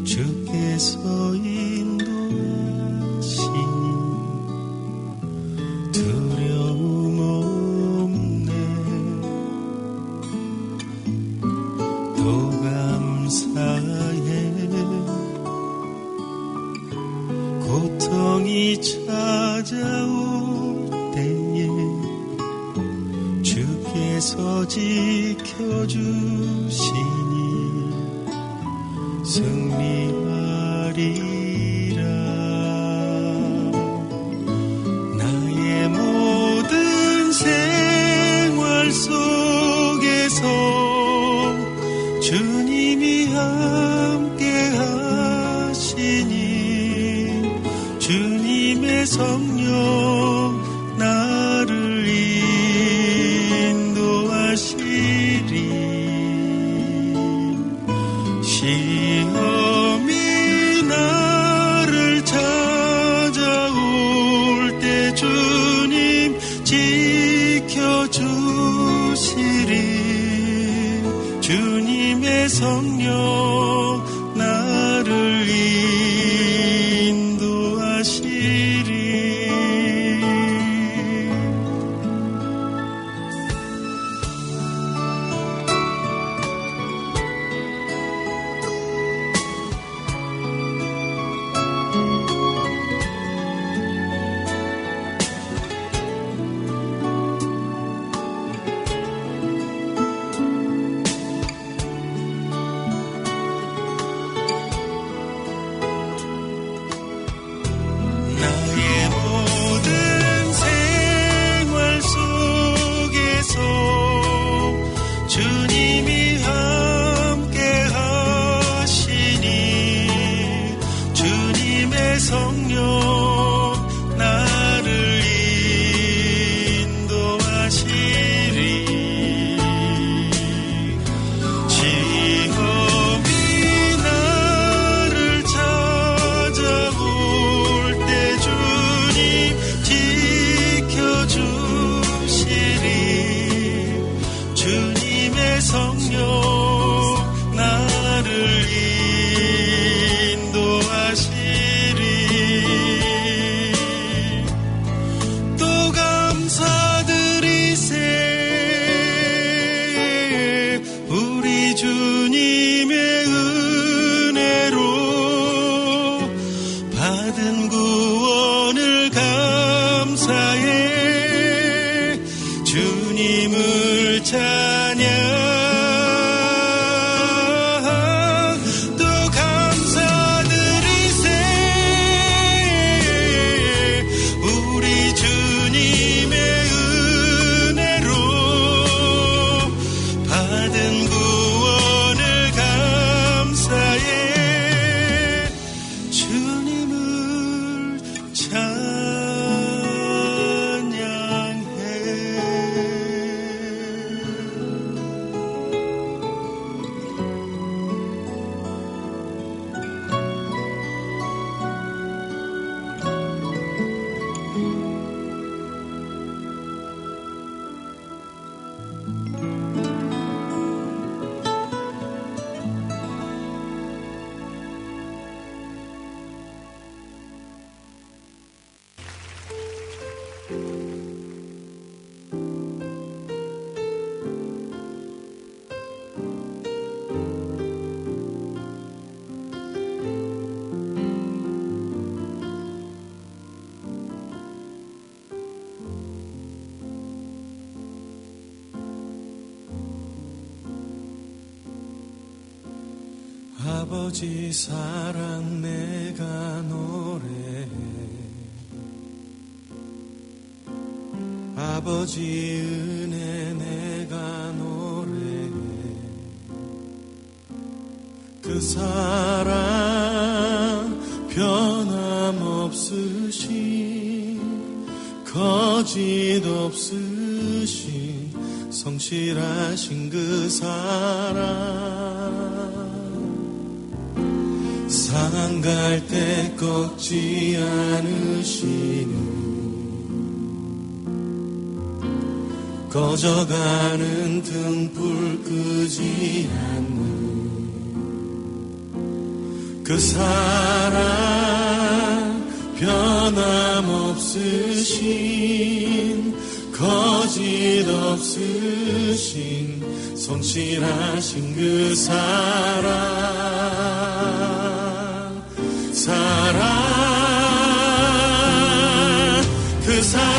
주께서 인도하시니 두려움 없네. 또 감사해. 고통이 찾아올 때에 주께서 지켜주시니 승리하리라. 나의 모든 생활 속에서 주님이 함께 하시니 주님의 성령 나를 인도하시리. 시험이 나를 찾아올 때 주님 지켜주시리. 주님의 성령 나를 인도하시리. 나의 모든 생활 속에서 주님이 함께 하시니 주님의 성령 나를 인도하시리. 시험이 나를 찾아올 때 주님 지켜주시리. 주님의 성령 나를 인도하시리. 또 감사드리세. 우리 주님의 은혜로 받은 구원을 감사해. 찬양 또 감사드리세 우리 주님의 은혜로 받은 구원을 감사해 주님을 아버지 사랑 내가 노래해 아버지 은혜 내가 노래해 그 사랑 변함없으신 거짓 없으신 성실하신 그 사랑 상한 갈 때 꺾지 않으시는 꺼져가는 등불 끄지 않는 그 사랑 변함없으신 거짓 없으신 성실하신 그 사랑 그 사랑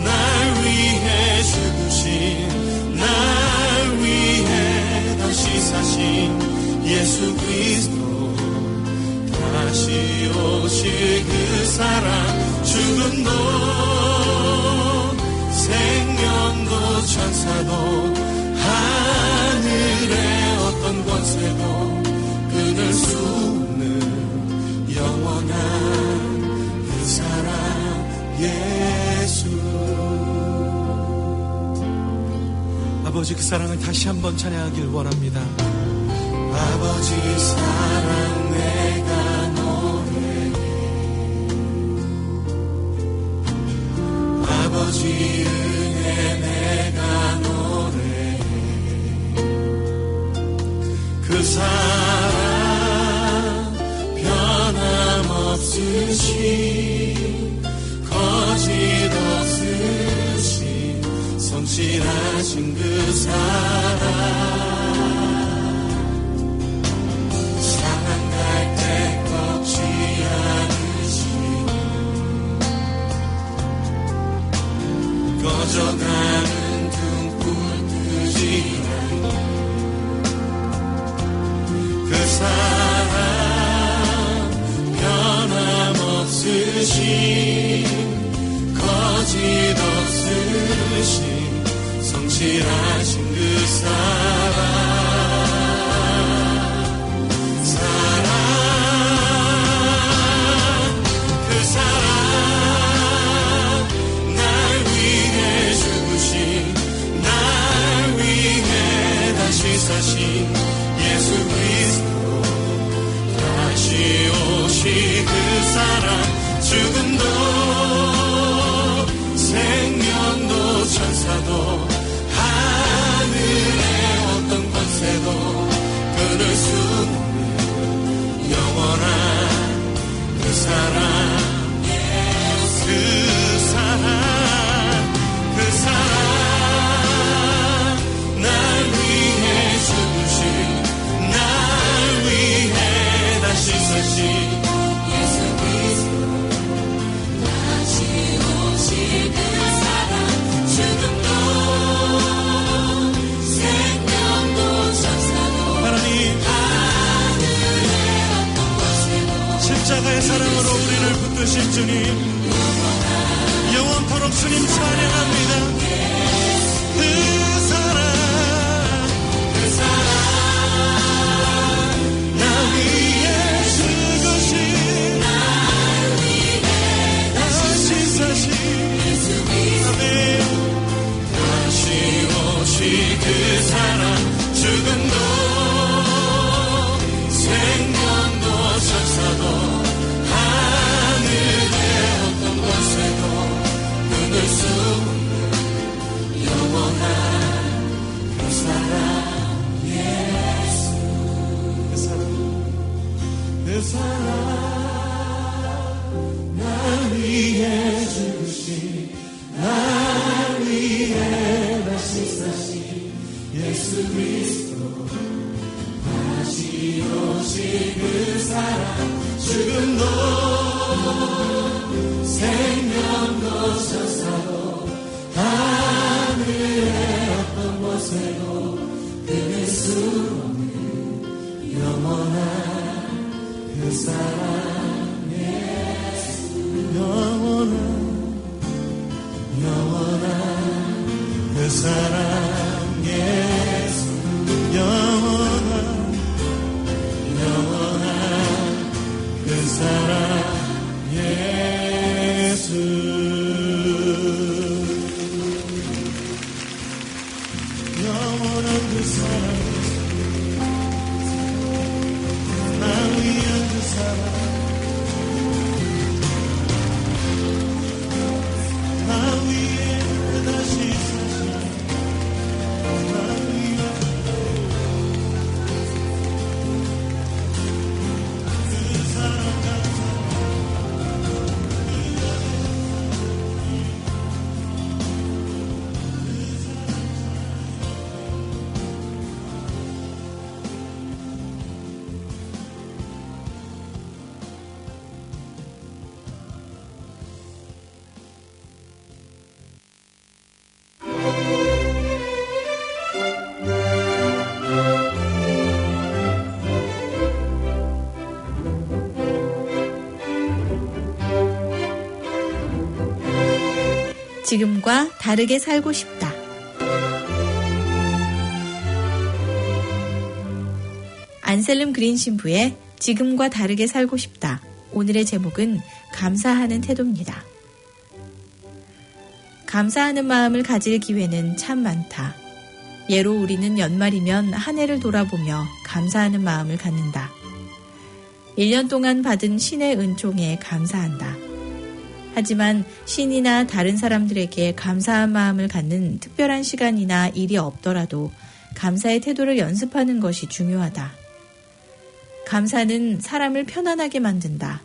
날 위해 죽으신 날 위해 다시 사신 예수 그리스도 다시 오실 그 사랑 죽음도 생명도 천사도 하늘의 어떤 권세도 끊을 수 없는 영원한 그 사랑 예수 아버지 그 사랑을 다시 한번 찬양하길 원합니다. 아버지 사랑 내가 노래해 아버지 은혜 내가 노래해 그 사랑 변함없으신 거짓 없으신 성실하신 그 사랑 사랑할 때 꺾지 않으신 꺼져가는 등불 끄지 않는 그 사랑 변함없으신 거짓 없으신 성실하신 그 사랑 그 사랑 날 위해 죽으신 날 위해 다시 사신 예수 그리스도 다시 오실 그 사랑 죽음도 생명도 천사도 하늘의 되신 주님, 영원토록 주님 찬양합니다. 그 사랑 나 위해 죽으신 다시 사신 아멘. 다시 오시 그 사랑, 죽음도 생명도 천사도 하늘의 어떤 곳에도 끊을 수 없는 영원한 그 사랑 예수. 그 사랑 날 위해 죽으신, 날 위해 다시 사신 예수 그리스도. 다시 오시 그 사랑, 죽음도 생명도 천사도 하늘의 어떤 곳에도 끊을 수 없는 영원한 그 사랑 예수. 영원한 그 사랑 예수. 영원한 그 사랑 예수. 영원한 그 사랑, 날 위한 그 사랑, 날 위해 다시 사신, 날 위한 그 사랑 같은 지금과 다르게 살고 싶다. 안셀름 그린 신부의 지금과 다르게 살고 싶다. 오늘의 제목은 감사하는 태도입니다. 감사하는 마음을 가질 기회는 참 많다. 예로 우리는 연말이면 한 해를 돌아보며 감사하는 마음을 갖는다. 1년 동안 받은 신의 은총에 감사한다. 하지만 신이나 다른 사람들에게 감사한 마음을 갖는 특별한 시간이나 일이 없더라도 감사의 태도를 연습하는 것이 중요하다. 감사는 사람을 편안하게 만든다.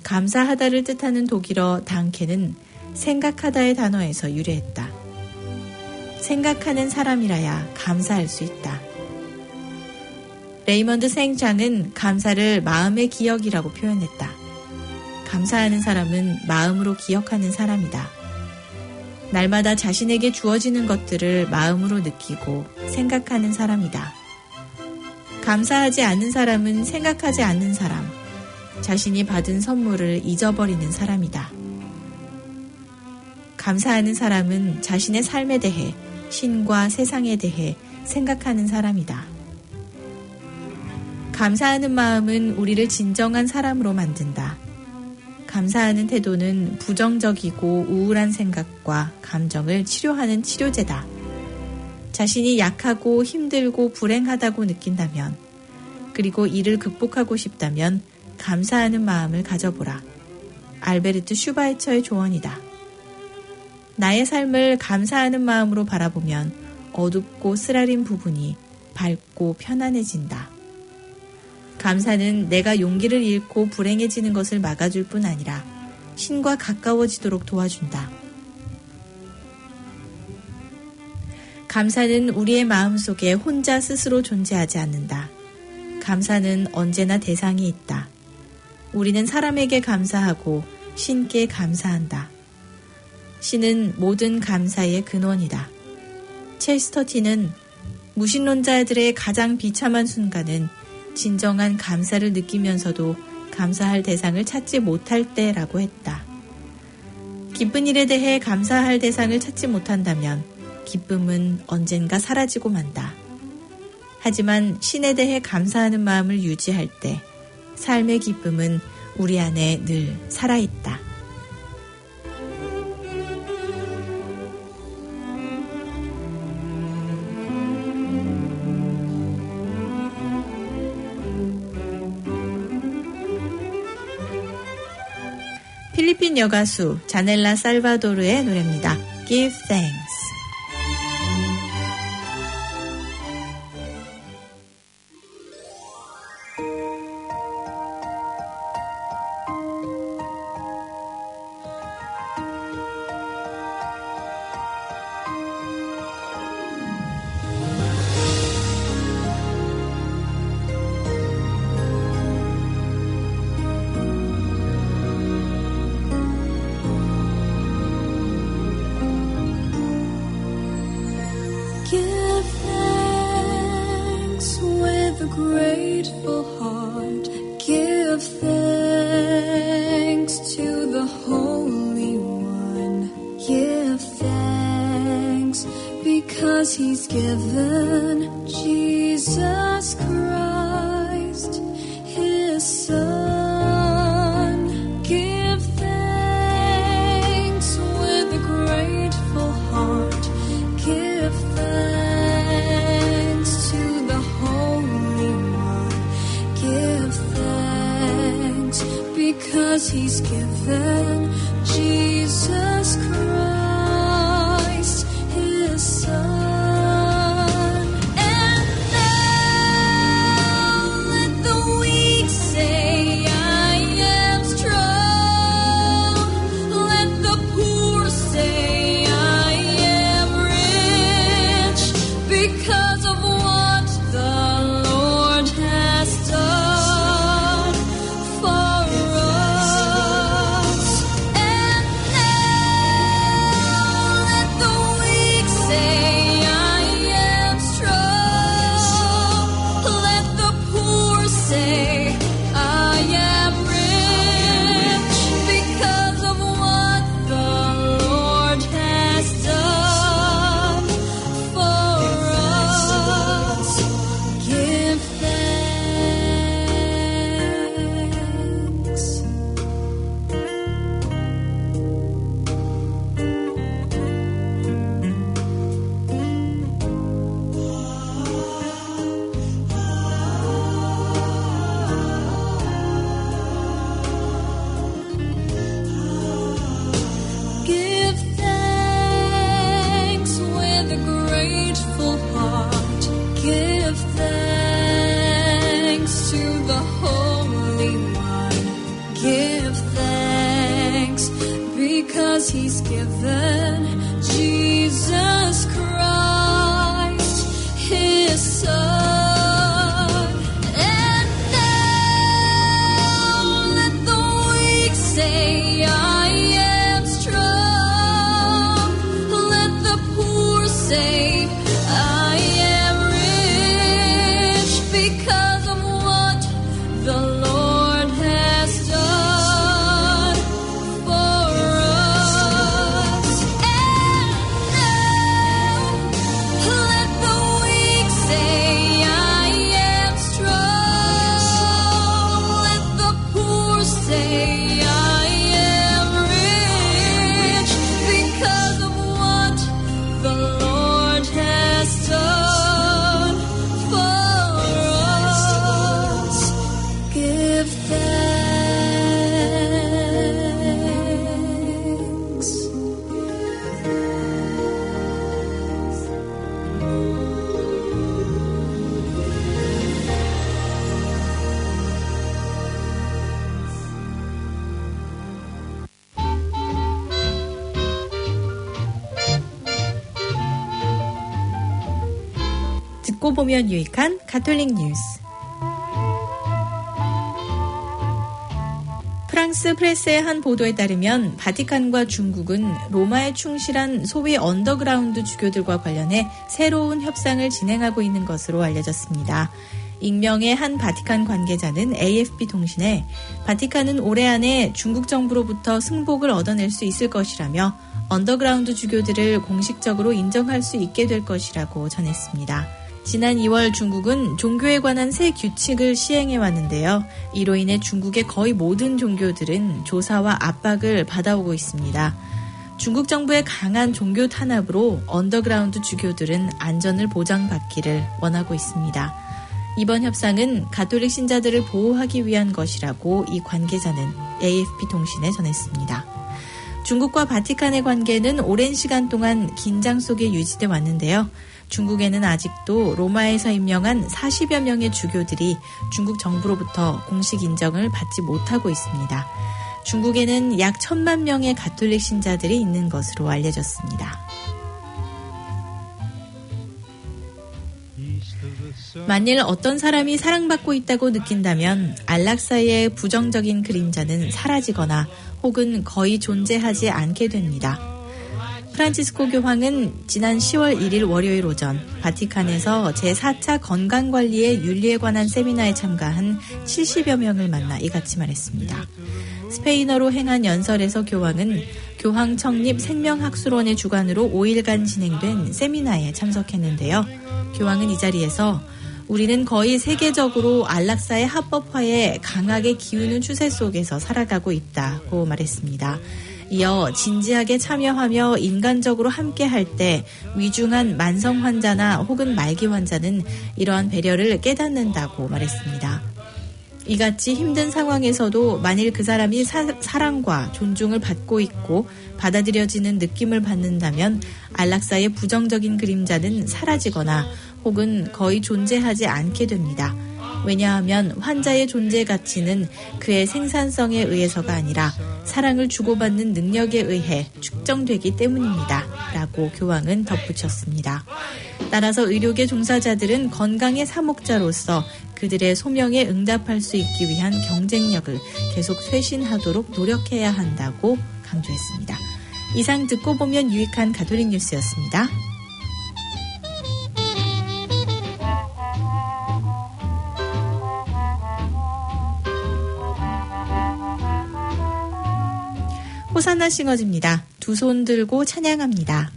감사하다를 뜻하는 독일어 단케는 생각하다의 단어에서 유래했다. 생각하는 사람이라야 감사할 수 있다. 레이먼드 생장은 감사를 마음의 기억이라고 표현했다. 감사하는 사람은 마음으로 기억하는 사람이다. 날마다 자신에게 주어지는 것들을 마음으로 느끼고 생각하는 사람이다. 감사하지 않는 사람은 생각하지 않는 사람, 자신이 받은 선물을 잊어버리는 사람이다. 감사하는 사람은 자신의 삶에 대해, 신과 세상에 대해 생각하는 사람이다. 감사하는 마음은 우리를 진정한 사람으로 만든다. 감사하는 태도는 부정적이고 우울한 생각과 감정을 치료하는 치료제다. 자신이 약하고 힘들고 불행하다고 느낀다면, 그리고 이를 극복하고 싶다면 감사하는 마음을 가져보라. 알베르트 슈바이처의 조언이다. 나의 삶을 감사하는 마음으로 바라보면 어둡고 쓰라린 부분이 밝고 편안해진다. 감사는 내가 용기를 잃고 불행해지는 것을 막아줄 뿐 아니라 신과 가까워지도록 도와준다. 감사는 우리의 마음속에 혼자 스스로 존재하지 않는다. 감사는 언제나 대상이 있다. 우리는 사람에게 감사하고 신께 감사한다. 신은 모든 감사의 근원이다. 체스터티는 무신론자들의 가장 비참한 순간은 진정한 감사를 느끼면서도 감사할 대상을 찾지 못할 때라고 했다. 기쁜 일에 대해 감사할 대상을 찾지 못한다면 기쁨은 언젠가 사라지고 만다. 하지만 신에 대해 감사하는 마음을 유지할 때 삶의 기쁨은 우리 안에 늘 살아있다. 필리핀 여가수 자넬라 살바도르의 노래입니다. Give Thanks. grateful heart, give thanks to the Holy One. Give thanks because He's given Jesus Christ, His Son. Give thanks with a grateful heart. Give thanks to the Holy One. Give thanks because He's given Jesus Christ, His Son. And now let the weak say, I am strong. Let the poor say, I am rich, because of what the Lord has done for us. And now let the weak say, I am strong. Let the poor say, I am rich, because of what the Lord has done for us. Give thanks. Give thanks with a grateful heart. Give thanks to the Holy One. Give thanks because He's given Jesus Christ, His Son. And now let the weak say, I am strong. Let the poor say, I am rich, because of what the Lord has done for us. And now let the weak say, I am strong. Let the poor say, I am rich, because of what the Lord has done for us. Give thanks. 듣고 보면 유익한 가톨릭 뉴스. 프랑스 프레스의 한 보도에 따르면 바티칸과 중국은 로마에 충실한 소위 언더그라운드 주교들과 관련해 새로운 협상을 진행하고 있는 것으로 알려졌습니다. 익명의 한 바티칸 관계자는 AFP 통신에 바티칸은 올해 안에 중국 정부로부터 승복을 얻어낼 수 있을 것이라며 언더그라운드 주교들을 공식적으로 인정할 수 있게 될 것이라고 전했습니다. 지난 2월 중국은 종교에 관한 새 규칙을 시행해 왔는데요. 이로 인해 중국의 거의 모든 종교들은 조사와 압박을 받아오고 있습니다. 중국 정부의 강한 종교 탄압으로 언더그라운드 주교들은 안전을 보장받기를 원하고 있습니다. 이번 협상은 가톨릭 신자들을 보호하기 위한 것이라고 이 관계자는 AFP 통신에 전했습니다. 중국과 바티칸의 관계는 오랜 시간 동안 긴장 속에 유지돼 왔는데요. 중국에는 아직도 로마에서 임명한 40여 명의 주교들이 중국 정부로부터 공식 인정을 받지 못하고 있습니다. 중국에는 약 1,000만 명의 가톨릭 신자들이 있는 것으로 알려졌습니다. 만일 어떤 사람이 사랑받고 있다고 느낀다면 안락사의 부정적인 그림자는 사라지거나 혹은 거의 존재하지 않게 됩니다. 프란치스코 교황은 지난 10월 1일 월요일 오전 바티칸에서 제4차 건강관리의 윤리에 관한 세미나에 참가한 70여 명을 만나 이같이 말했습니다. 스페인어로 행한 연설에서 교황은 교황 청립 생명학술원의 주관으로 5일간 진행된 세미나에 참석했는데요. 교황은 이 자리에서 우리는 거의 세계적으로 안락사의 합법화에 강하게 기우는 추세 속에서 살아가고 있다고 말했습니다. 이어 진지하게 참여하며 인간적으로 함께할 때 위중한 만성 환자나 혹은 말기 환자는 이러한 배려를 깨닫는다고 말했습니다. 이같이 힘든 상황에서도 만일 그 사람이 사랑과 존중을 받고 있고 받아들여지는 느낌을 받는다면 안락사의 부정적인 그림자는 사라지거나 혹은 거의 존재하지 않게 됩니다. 왜냐하면 환자의 존재 가치는 그의 생산성에 의해서가 아니라 사랑을 주고받는 능력에 의해 측정되기 때문입니다. 라고 교황은 덧붙였습니다. 따라서 의료계 종사자들은 건강의 사목자로서 그들의 소명에 응답할 수 있기 위한 경쟁력을 계속 쇄신하도록 노력해야 한다고 강조했습니다. 이상 듣고 보면 유익한 가톨릭 뉴스였습니다. 호산나 싱어즈입니다. 두 손 들고 찬양합니다.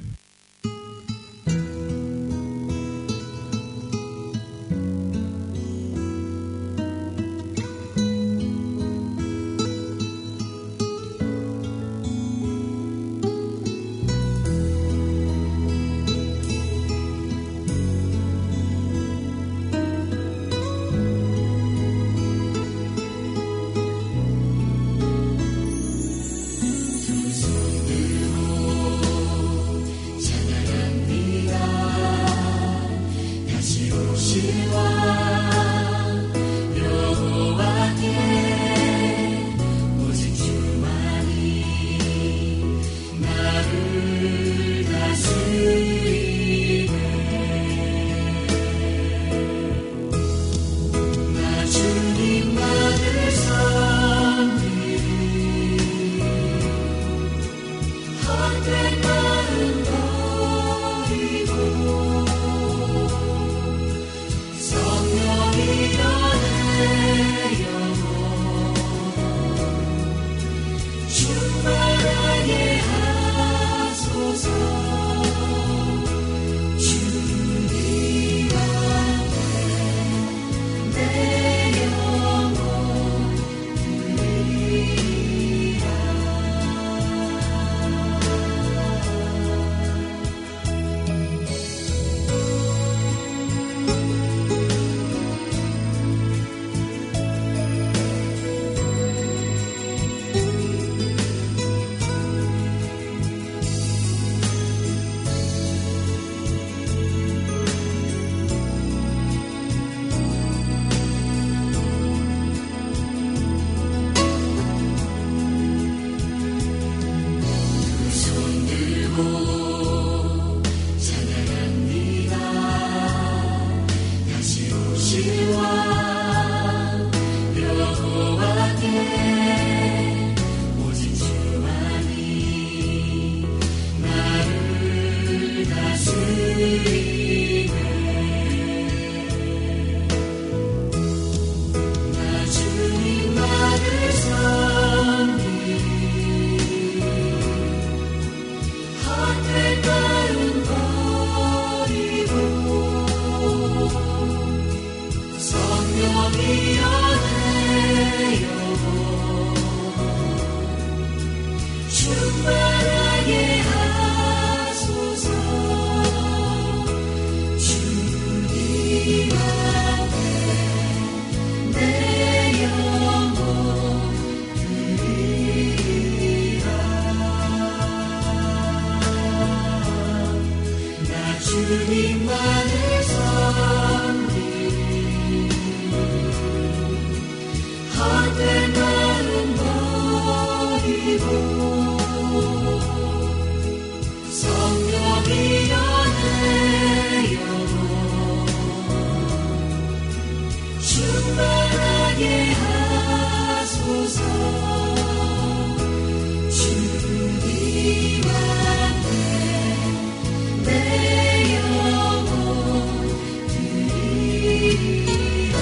주님만을 섬기리 헛된 마음 버리고 성령이여 내 영혼 충만하게 하소서 주님 앞에 내 영혼 드리리라.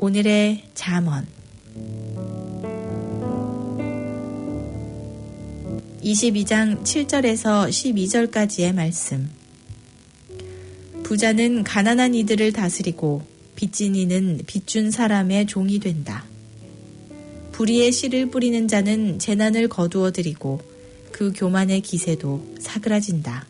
오늘의 잠언 22장 7절에서 12절까지의 말씀. 부자는 가난한 이들을 다스리고 빚진 이는 빚준 사람의 종이 된다. 불의의 씨를 뿌리는 자는 재난을 거두어들이고 그 교만의 기세도 사그라진다.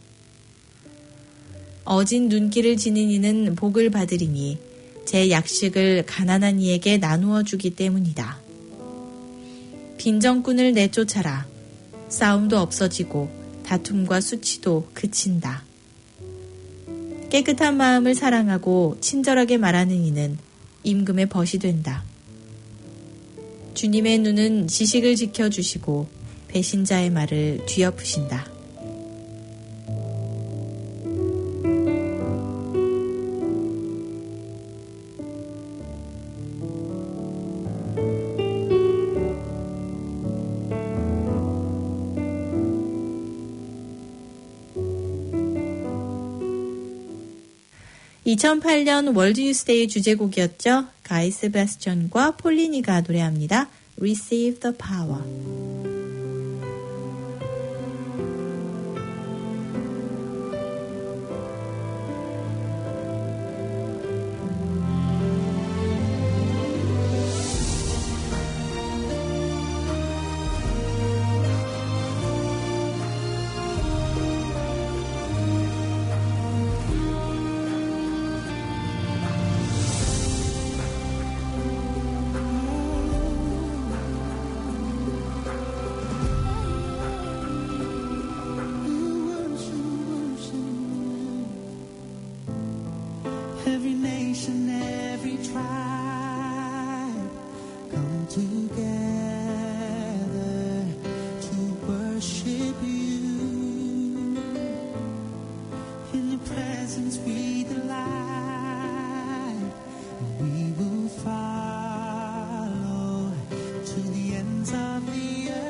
어진 눈길을 지닌 이는 복을 받으리니 제 약식을 가난한 이에게 나누어 주기 때문이다. 빈정꾼을 내쫓아라. 싸움도 없어지고 다툼과 수치도 그친다. 깨끗한 마음을 사랑하고 친절하게 말하는 이는 임금의 벗이 된다. 주님의 눈은 지식을 지켜주시고 배신자의 말을 뒤엎으신다. (2008년) 월드 뉴스데이 주제곡이었죠. 가이 세바스찬과 폴리니가 노래합니다. Receive the Power. Every nation, every tribe come together to worship you. In your presence we delight, we will follow to the ends of the earth.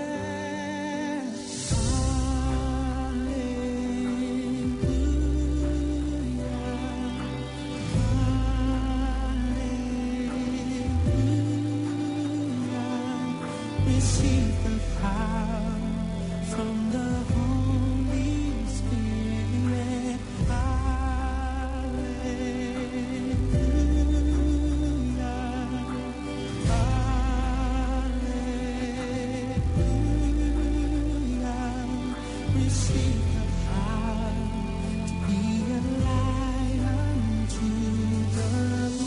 Receive the power from the Holy Spirit. Hallelujah. Hallelujah. Receive the power to be a light unto the world.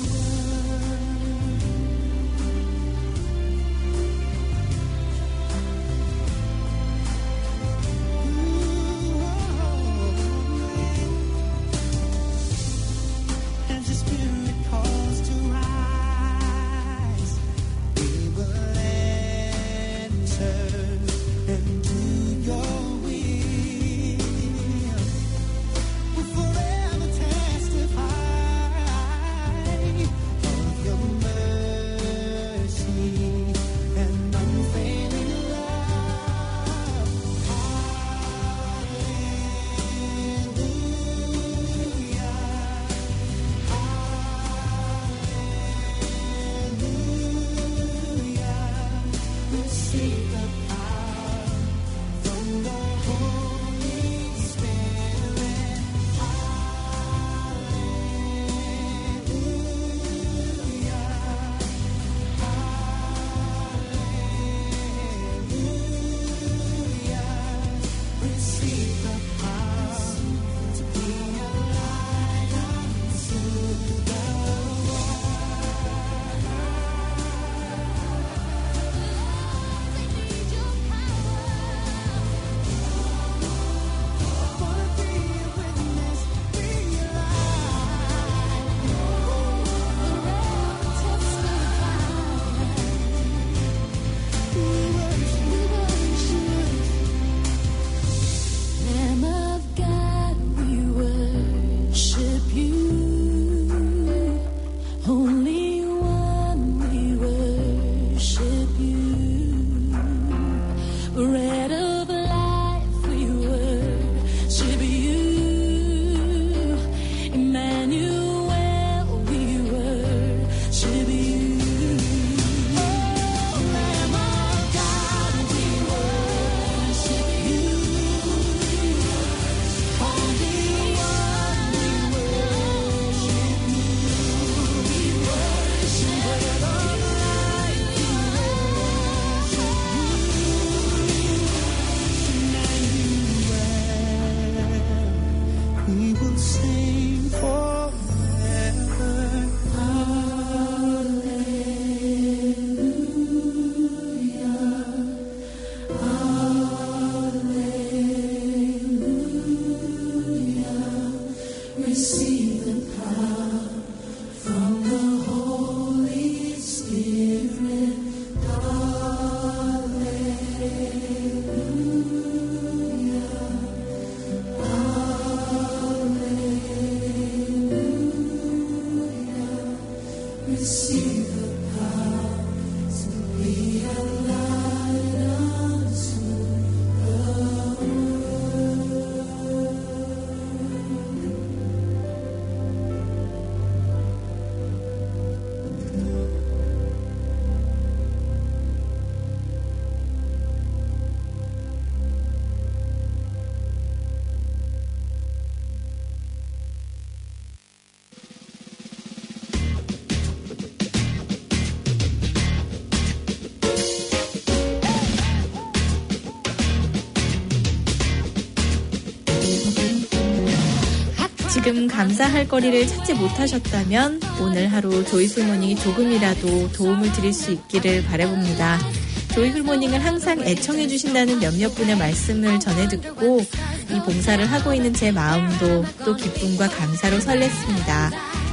지금 감사할 거리를 찾지 못하셨다면 오늘 하루 조이풀 모닝이 조금이라도 도움을 드릴 수 있기를 바라봅니다. 조이풀 모닝을 항상 애청해 주신다는 몇몇 분의 말씀을 전해 듣고 이 봉사를 하고 있는 제 마음도 또 기쁨과 감사로 설렜습니다.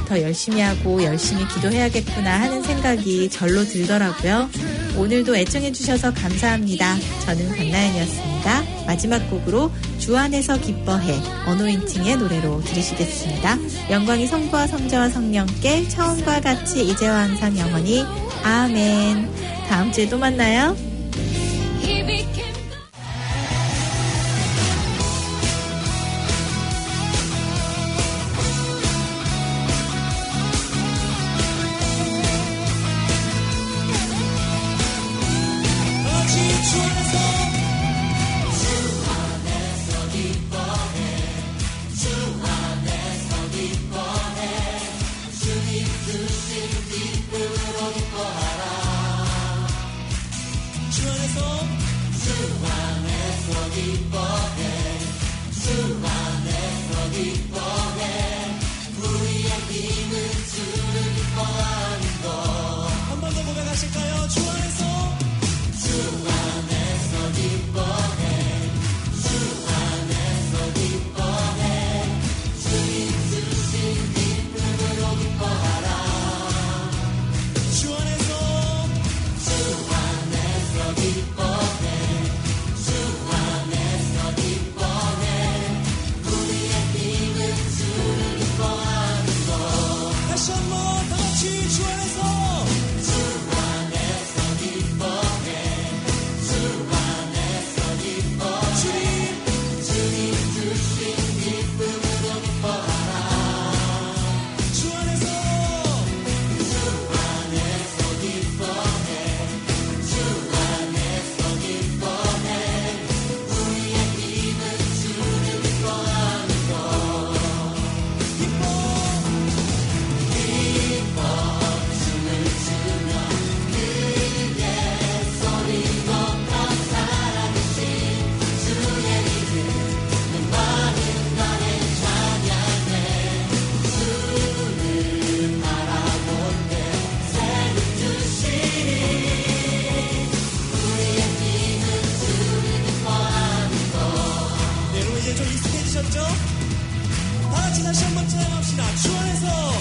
더 열심히 하고 열심히 기도해야겠구나 하는 생각이 절로 들더라고요. 오늘도 애청해 주셔서 감사합니다. 저는 박나연이었습니다. 마지막 곡으로 주 안에서 기뻐해 어노인팅의 노래로 들으시겠습니다. 영광이 성부와 성자와 성령께 처음과 같이 이제와 항상 영원히 아멘. 다음 주에 또 만나요. 주 안에서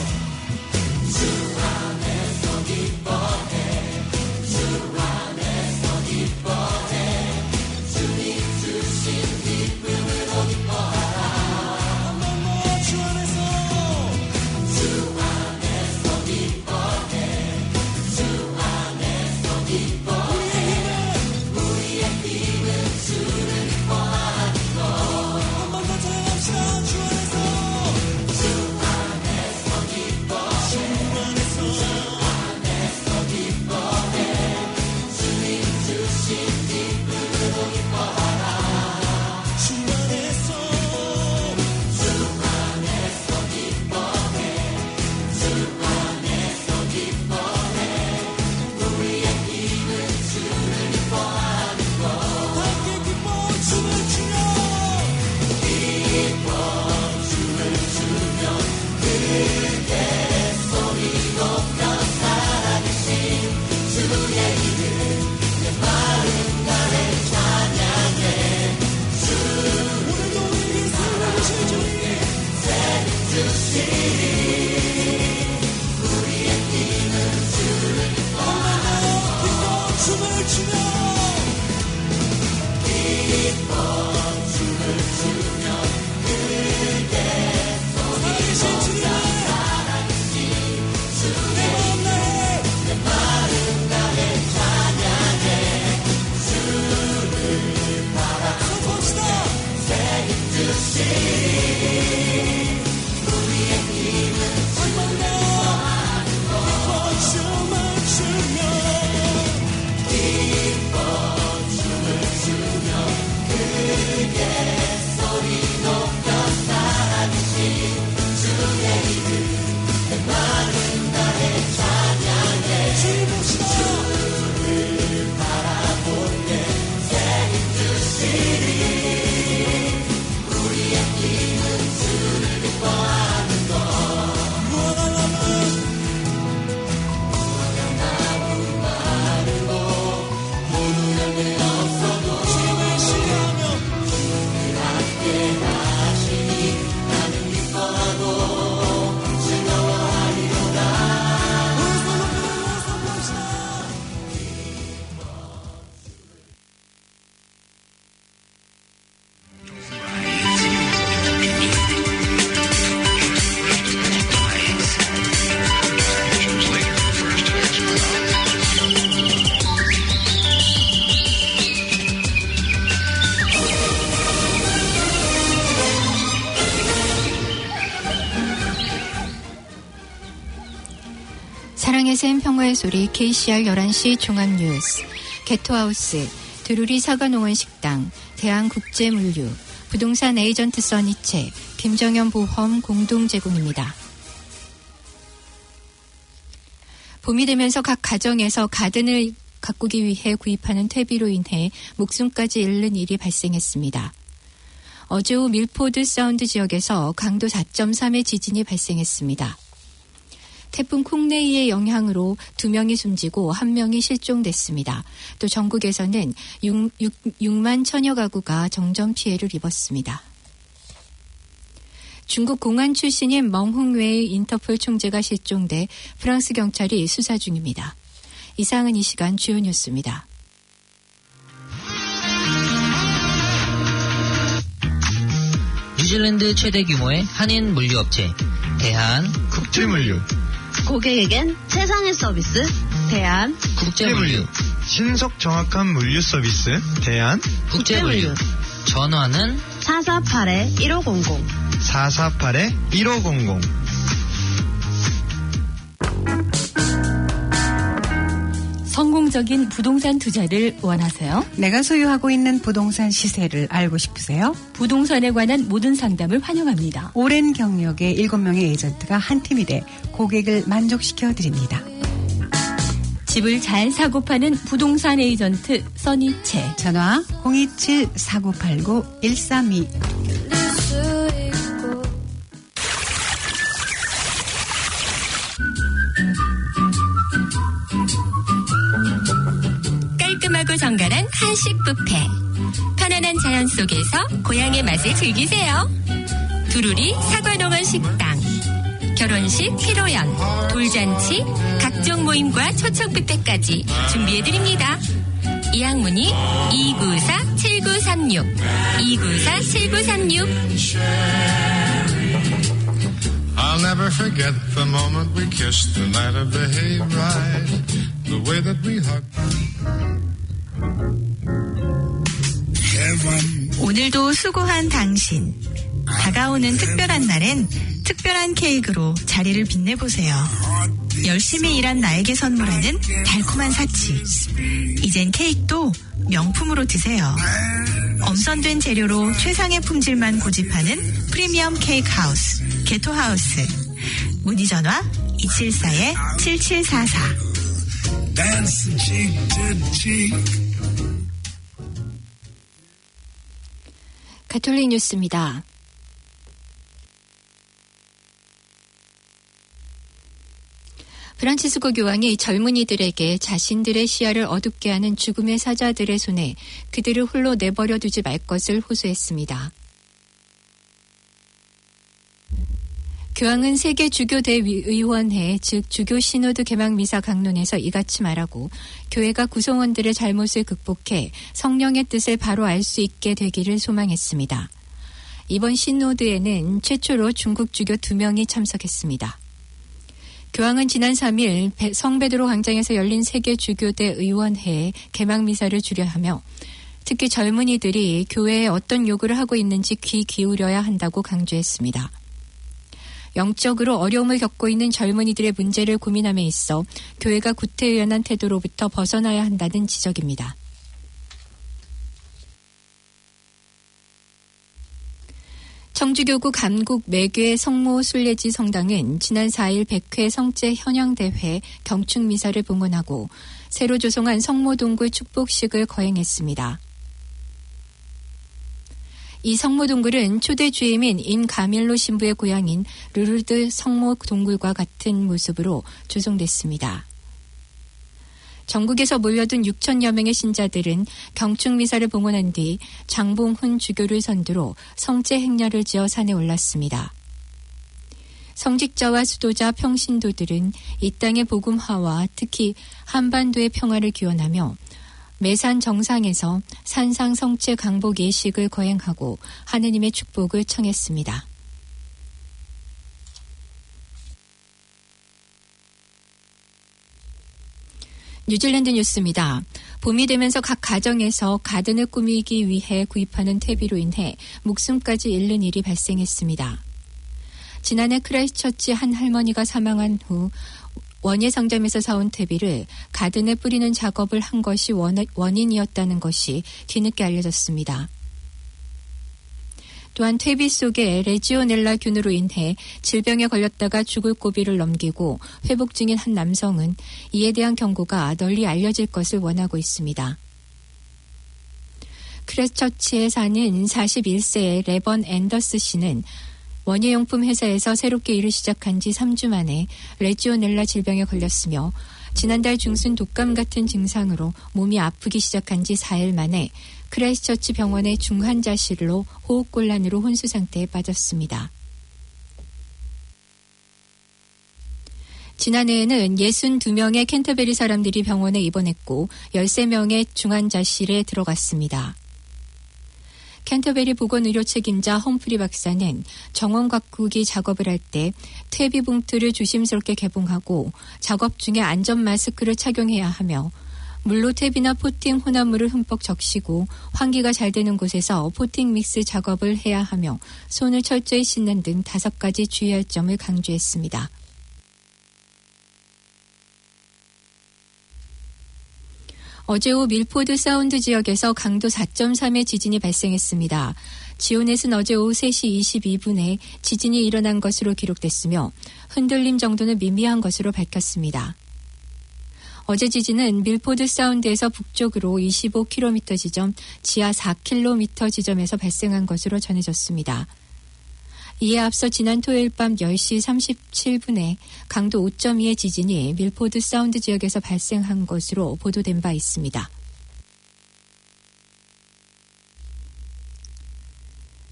사랑의 샘 평화의 소리 KCR 11시 종합뉴스, 개토하우스, 드루리 사과농원 식당, 대한국제물류, 부동산 에이전트 써니체, 김정현 보험 공동 제공입니다. 봄이 되면서 각 가정에서 가든을 가꾸기 위해 구입하는 퇴비로 인해 목숨까지 잃는 일이 발생했습니다. 어제 오후 밀포드 사운드 지역에서 강도 4.3의 지진이 발생했습니다. 태풍 콩네이의 영향으로 2명이 숨지고 1명이 실종됐습니다. 또 전국에서는 6만 천여 가구가 정전 피해를 입었습니다. 중국 공안 출신인 멍흥웨이 인터폴 총재가 실종돼 프랑스 경찰이 수사 중입니다. 이상은 이 시간 주요 뉴스입니다. 뉴질랜드 최대 규모의 한인 물류업체 대한국제물류. 고객에겐 최상의 서비스 대한국제물류. 신속 정확한 물류 서비스 대한국제물류. 전화는 448-1500 448-1500. 성공적인 부동산 투자를 원하세요? 내가 소유하고 있는 부동산 시세를 알고 싶으세요? 부동산에 관한 모든 상담을 환영합니다. 오랜 경력의 7명의 에이전트가 한 팀이 돼 고객을 만족시켜 드립니다. 집을 잘 사고 파는 부동산 에이전트 써니체. 전화 027-4989-132. 깔끔하고 정갈한 한식 뷔페. 편안한 자연 속에서 고향의 맛을 즐기세요. 두루리 사과농원 식당. 결혼식, 피로연, 돌잔치, 각종 모임과 초청 뷔페까지 준비해드립니다. 예약문의 294-7936 294-7936. I'll never forget the moment we kissed the night of the hayride, the way that we hugged. 오늘도 수고한 당신. 다가오는 특별한 날엔 특별한 케이크로 자리를 빛내보세요. 열심히 일한 나에게 선물하는 달콤한 사치. 이젠 케이크도 명품으로 드세요. 엄선된 재료로 최상의 품질만 고집하는 프리미엄 케이크 하우스, 개토하우스. 문의 전화 274-7744. 가톨릭 뉴스입니다. 프란치스코 교황이 젊은이들에게 자신들의 시야를 어둡게 하는 죽음의 사자들의 손에 그들을 홀로 내버려 두지 말 것을 호소했습니다. 교황은 세계 주교대의원회 즉 주교 시노드 개막 미사 강론에서 이같이 말하고 교회가 구성원들의 잘못을 극복해 성령의 뜻을 바로 알 수 있게 되기를 소망했습니다. 이번 시노드에는 최초로 중국 주교 2명이 참석했습니다. 교황은 지난 3일 성베드로 광장에서 열린 세계 주교대 의원회의 개막 미사를 주례하며 특히 젊은이들이 교회에 어떤 요구를 하고 있는지 귀 기울여야 한다고 강조했습니다. 영적으로 어려움을 겪고 있는 젊은이들의 문제를 고민함에 있어 교회가 구태의연한 태도로부터 벗어나야 한다는 지적입니다. 청주교구 감국 매교의 성모 순례지 성당은 지난 4일 100회 성제 현양대회 경축미사를 봉헌하고 새로 조성한 성모동굴 축복식을 거행했습니다. 이 성모동굴은 초대 주임인 인가밀로 신부의 고향인 르르드 성모동굴과 같은 모습으로 조성됐습니다. 전국에서 몰려든 6천여 명의 신자들은 경축미사를 봉헌한 뒤 장봉훈 주교를 선두로 성제 행렬을 지어 산에 올랐습니다. 성직자와 수도자 평신도들은 이 땅의 복음화와 특히 한반도의 평화를 기원하며 매산 정상에서 산상 성체 강복 예식을 거행하고 하느님의 축복을 청했습니다. 뉴질랜드 뉴스입니다. 봄이 되면서 각 가정에서 가든을 꾸미기 위해 구입하는 퇴비로 인해 목숨까지 잃는 일이 발생했습니다. 지난해 크라이스처치 한 할머니가 사망한 후 원예 상점에서 사온 퇴비를 가든에 뿌리는 작업을 한 것이 원인이었다는 것이 뒤늦게 알려졌습니다. 또한 퇴비 속에 레지오넬라균으로 인해 질병에 걸렸다가 죽을 고비를 넘기고 회복 중인 한 남성은 이에 대한 경고가 널리 알려질 것을 원하고 있습니다. 크레스처치에 사는 41세의 레번 앤더스 씨는 원예용품 회사에서 새롭게 일을 시작한 지 3주 만에 레지오넬라 질병에 걸렸으며 지난달 중순 독감 같은 증상으로 몸이 아프기 시작한 지 4일 만에 크라이스처치 병원의 중환자실로 호흡곤란으로 혼수 상태에 빠졌습니다. 지난해에는 62명의 캔터베리 사람들이 병원에 입원했고 13명의 중환자실에 들어갔습니다. 캔터베리 보건의료 책임자 험프리 박사는 정원 가꾸기 작업을 할 때 퇴비 봉투를 조심스럽게 개봉하고 작업 중에 안전 마스크를 착용해야 하며 물로 퇴비나 포팅 혼합물을 흠뻑 적시고 환기가 잘 되는 곳에서 포팅 믹스 작업을 해야 하며 손을 철저히 씻는 등 5가지 주의할 점을 강조했습니다. 어제 오후 밀포드 사운드 지역에서 강도 4.3의 지진이 발생했습니다. 지오넷은 어제 오후 3시 22분에 지진이 일어난 것으로 기록됐으며 흔들림 정도는 미미한 것으로 밝혔습니다. 어제 지진은 밀포드 사운드에서 북쪽으로 25km 지점, 지하 4km 지점에서 발생한 것으로 전해졌습니다. 이에 앞서 지난 토요일 밤 10시 37분에 강도 5.2의 지진이 밀포드 사운드 지역에서 발생한 것으로 보도된 바 있습니다.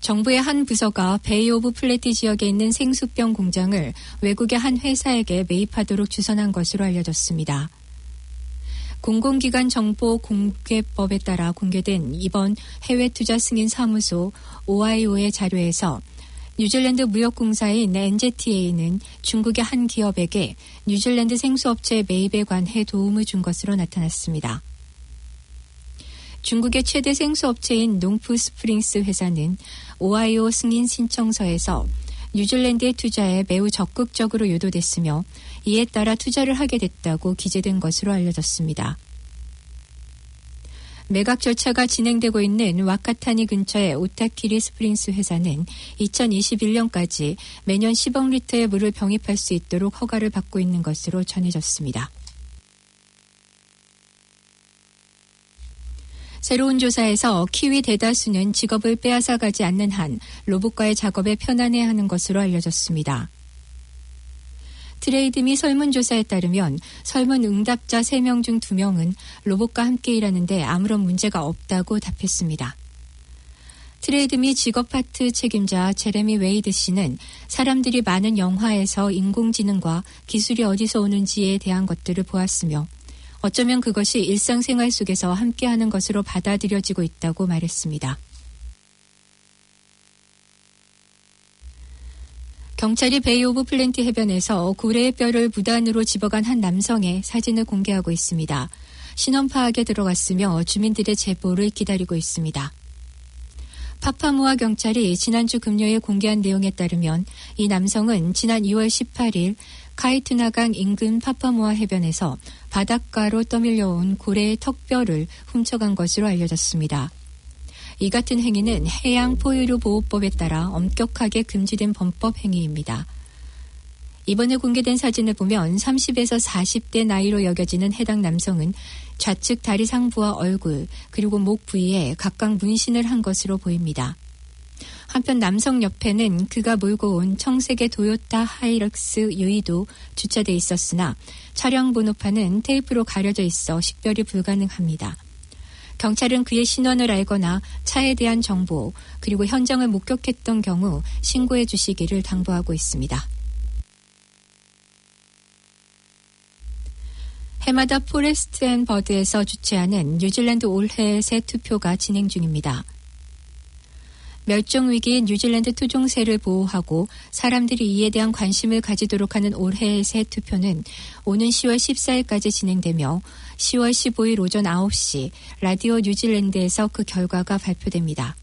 정부의 한 부서가 베이 오브 플래티 지역에 있는 생수병 공장을 외국의 한 회사에게 매입하도록 주선한 것으로 알려졌습니다. 공공기관 정보 공개법에 따라 공개된 이번 해외 투자 승인 사무소 오하이오의 자료에서 뉴질랜드 무역공사인 NZTA는 중국의 한 기업에게 뉴질랜드 생수업체 매입에 관해 도움을 준 것으로 나타났습니다. 중국의 최대 생수업체인 농프 스프링스 회사는 오하이오 승인 신청서에서 뉴질랜드의 투자에 매우 적극적으로 유도됐으며 이에 따라 투자를 하게 됐다고 기재된 것으로 알려졌습니다. 매각 절차가 진행되고 있는 와카타니 근처의 오타키리 스프링스 회사는 2021년까지 매년 10억 리터의 물을 병입할 수 있도록 허가를 받고 있는 것으로 전해졌습니다. 새로운 조사에서 키위 대다수는 직업을 빼앗아가지 않는 한 로봇과의 작업에 편안해하는 것으로 알려졌습니다. 트레이드 미 설문조사에 따르면 설문 응답자 3명 중 2명은 로봇과 함께 일하는데 아무런 문제가 없다고 답했습니다. 트레이드 미 직업 파트 책임자 제레미 웨이드 씨는 사람들이 많은 영화에서 인공지능과 기술이 어디서 오는지에 대한 것들을 보았으며 어쩌면 그것이 일상생활 속에서 함께하는 것으로 받아들여지고 있다고 말했습니다. 경찰이 베이 오브 플랜티 해변에서 고래의 뼈를 무단으로 집어간 한 남성의 사진을 공개하고 있습니다. 신원 파악에 들어갔으며 주민들의 제보를 기다리고 있습니다. 파파모아 경찰이 지난주 금요일 공개한 내용에 따르면 이 남성은 지난 2월 18일 카이투나강 인근 파파모아 해변에서 바닷가로 떠밀려온 고래의 턱뼈를 훔쳐간 것으로 알려졌습니다. 이 같은 행위는 해양 포유류 보호법에 따라 엄격하게 금지된 범법 행위입니다. 이번에 공개된 사진을 보면 30에서 40대 나이로 여겨지는 해당 남성은 좌측 다리 상부와 얼굴 그리고 목 부위에 각각 문신을 한 것으로 보입니다. 한편 남성 옆에는 그가 몰고 온 청색의 도요타 하이럭스 유이도 주차돼 있었으나 차량 번호판은 테이프로 가려져 있어 식별이 불가능합니다. 경찰은 그의 신원을 알거나 차에 대한 정보 그리고 현장을 목격했던 경우 신고해 주시기를 당부하고 있습니다. 해마다 포레스트 앤 버드에서 주최하는 뉴질랜드 올해 새 투표가 진행 중입니다. 멸종위기인 뉴질랜드 토종새를 보호하고 사람들이 이에 대한 관심을 가지도록 하는 올해의 새 투표는 오는 10월 14일까지 진행되며 10월 15일 오전 9시 라디오 뉴질랜드에서 그 결과가 발표됩니다.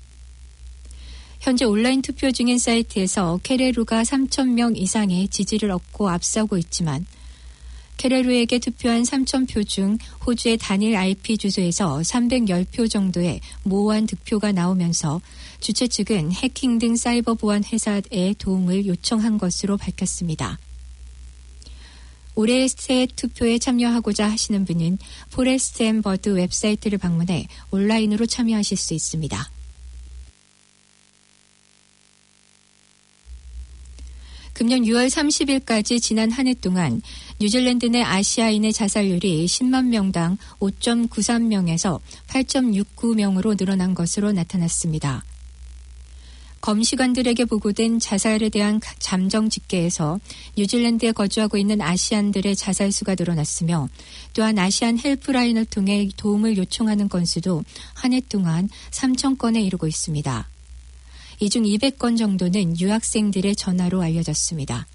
현재 온라인 투표 중인 사이트에서 케레루가 3,000명 이상의 지지를 얻고 앞서고 있지만 케레루에게 투표한 3,000표 중 호주의 단일 IP 주소에서 310표 정도의 모호한 득표가 나오면서 주최 측은 해킹 등 사이버 보안 회사에 도움을 요청한 것으로 밝혔습니다. 올해 새 투표에 참여하고자 하시는 분은 포레스트 앤 버드 웹사이트를 방문해 온라인으로 참여하실 수 있습니다. 금년 6월 30일까지 지난 한 해 동안 뉴질랜드 내 아시아인의 자살률이 10만 명당 5.93명에서 8.69명으로 늘어난 것으로 나타났습니다. 검시관들에게 보고된 자살에 대한 잠정 집계에서 뉴질랜드에 거주하고 있는 아시안들의 자살 수가 늘어났으며 또한 아시안 헬프라인을 통해 도움을 요청하는 건수도 한 해 동안 3,000건에 이르고 있습니다. 이 중 200건 정도는 유학생들의 전화로 알려졌습니다.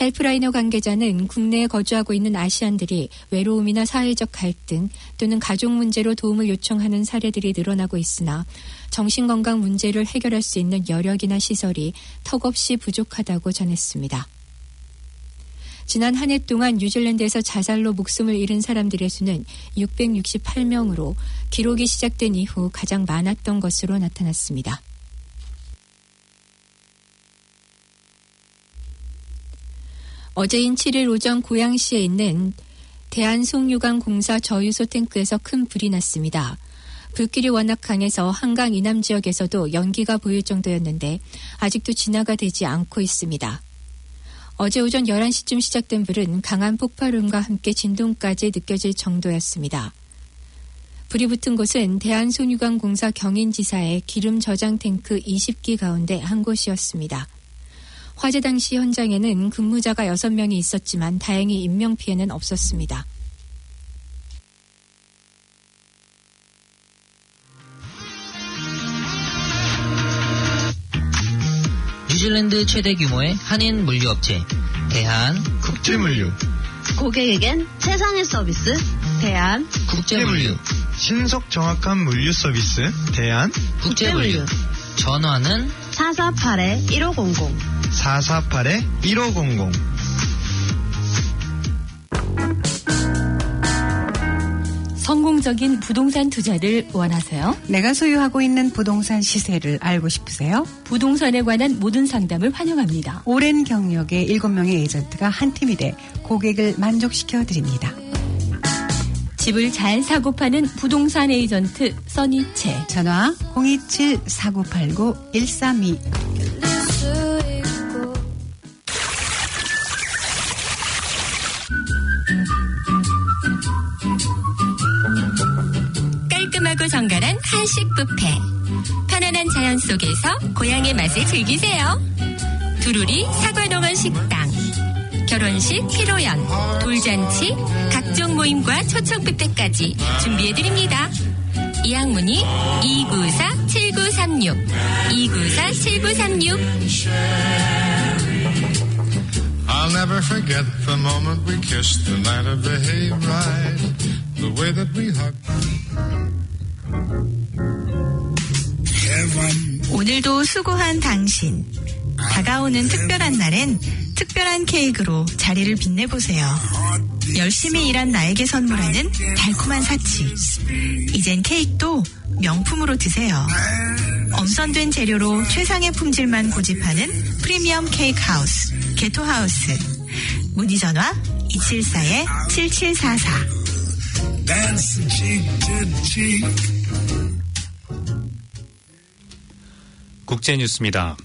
헬프라이너 관계자는 국내에 거주하고 있는 아시안들이 외로움이나 사회적 갈등 또는 가족 문제로 도움을 요청하는 사례들이 늘어나고 있으나 정신건강 문제를 해결할 수 있는 여력이나 시설이 턱없이 부족하다고 전했습니다. 지난 한 해 동안 뉴질랜드에서 자살로 목숨을 잃은 사람들의 수는 668명으로 기록이 시작된 이후 가장 많았던 것으로 나타났습니다. 어제인 7일 오전 고양시에 있는 대한송유관공사 저유소 탱크에서 큰 불이 났습니다. 불길이 워낙 강해서 한강 이남 지역에서도 연기가 보일 정도였는데 아직도 진화가 되지 않고 있습니다. 어제 오전 11시쯤 시작된 불은 강한 폭발음과 함께 진동까지 느껴질 정도였습니다. 불이 붙은 곳은 대한송유관공사 경인지사의 기름 저장 탱크 20기 가운데 한 곳이었습니다. 화재 당시 현장에는 근무자가 6명이 있었지만 다행히 인명피해는 없었습니다. 뉴질랜드 최대 규모의 한인 물류업체 대한국제물류. 고객에겐 최상의 서비스 대한국제물류. 신속 정확한 물류 서비스 대한국제물류. 전화는 448-1500 448-1500. 성공적인 부동산 투자를 원하세요? 내가 소유하고 있는 부동산 시세를 알고 싶으세요? 부동산에 관한 모든 상담을 환영합니다. 오랜 경력의 7명의 에이전트가 한 팀이 돼 고객을 만족시켜 드립니다. 집을 잘 사고 파는 부동산 에이전트 써니채. 전화 027-4989-132. 깔끔하고 정갈한 한식 뷔페. 편안한 자연 속에서 고향의 맛을 즐기세요. 두루리 사과농원 식당. 결혼식, 피로연, 돌잔치, 각종 모임과 초청 뷔페까지 준비해드립니다. 예약문의 294-7936 294-7936. I'll never forget the moment we kissed the night of the hayride. The way that we hugged. 오늘도 수고한 당신. 다가오는 특별한 날엔 특별한 케이크로 자리를 빛내보세요. 열심히 일한 나에게 선물하는 달콤한 사치. 이젠 케이크도 명품으로 드세요. 엄선된 재료로 최상의 품질만 고집하는 프리미엄 케이크 하우스, 게토 하우스. 문의 전화 274-7744. 국제뉴스입니다.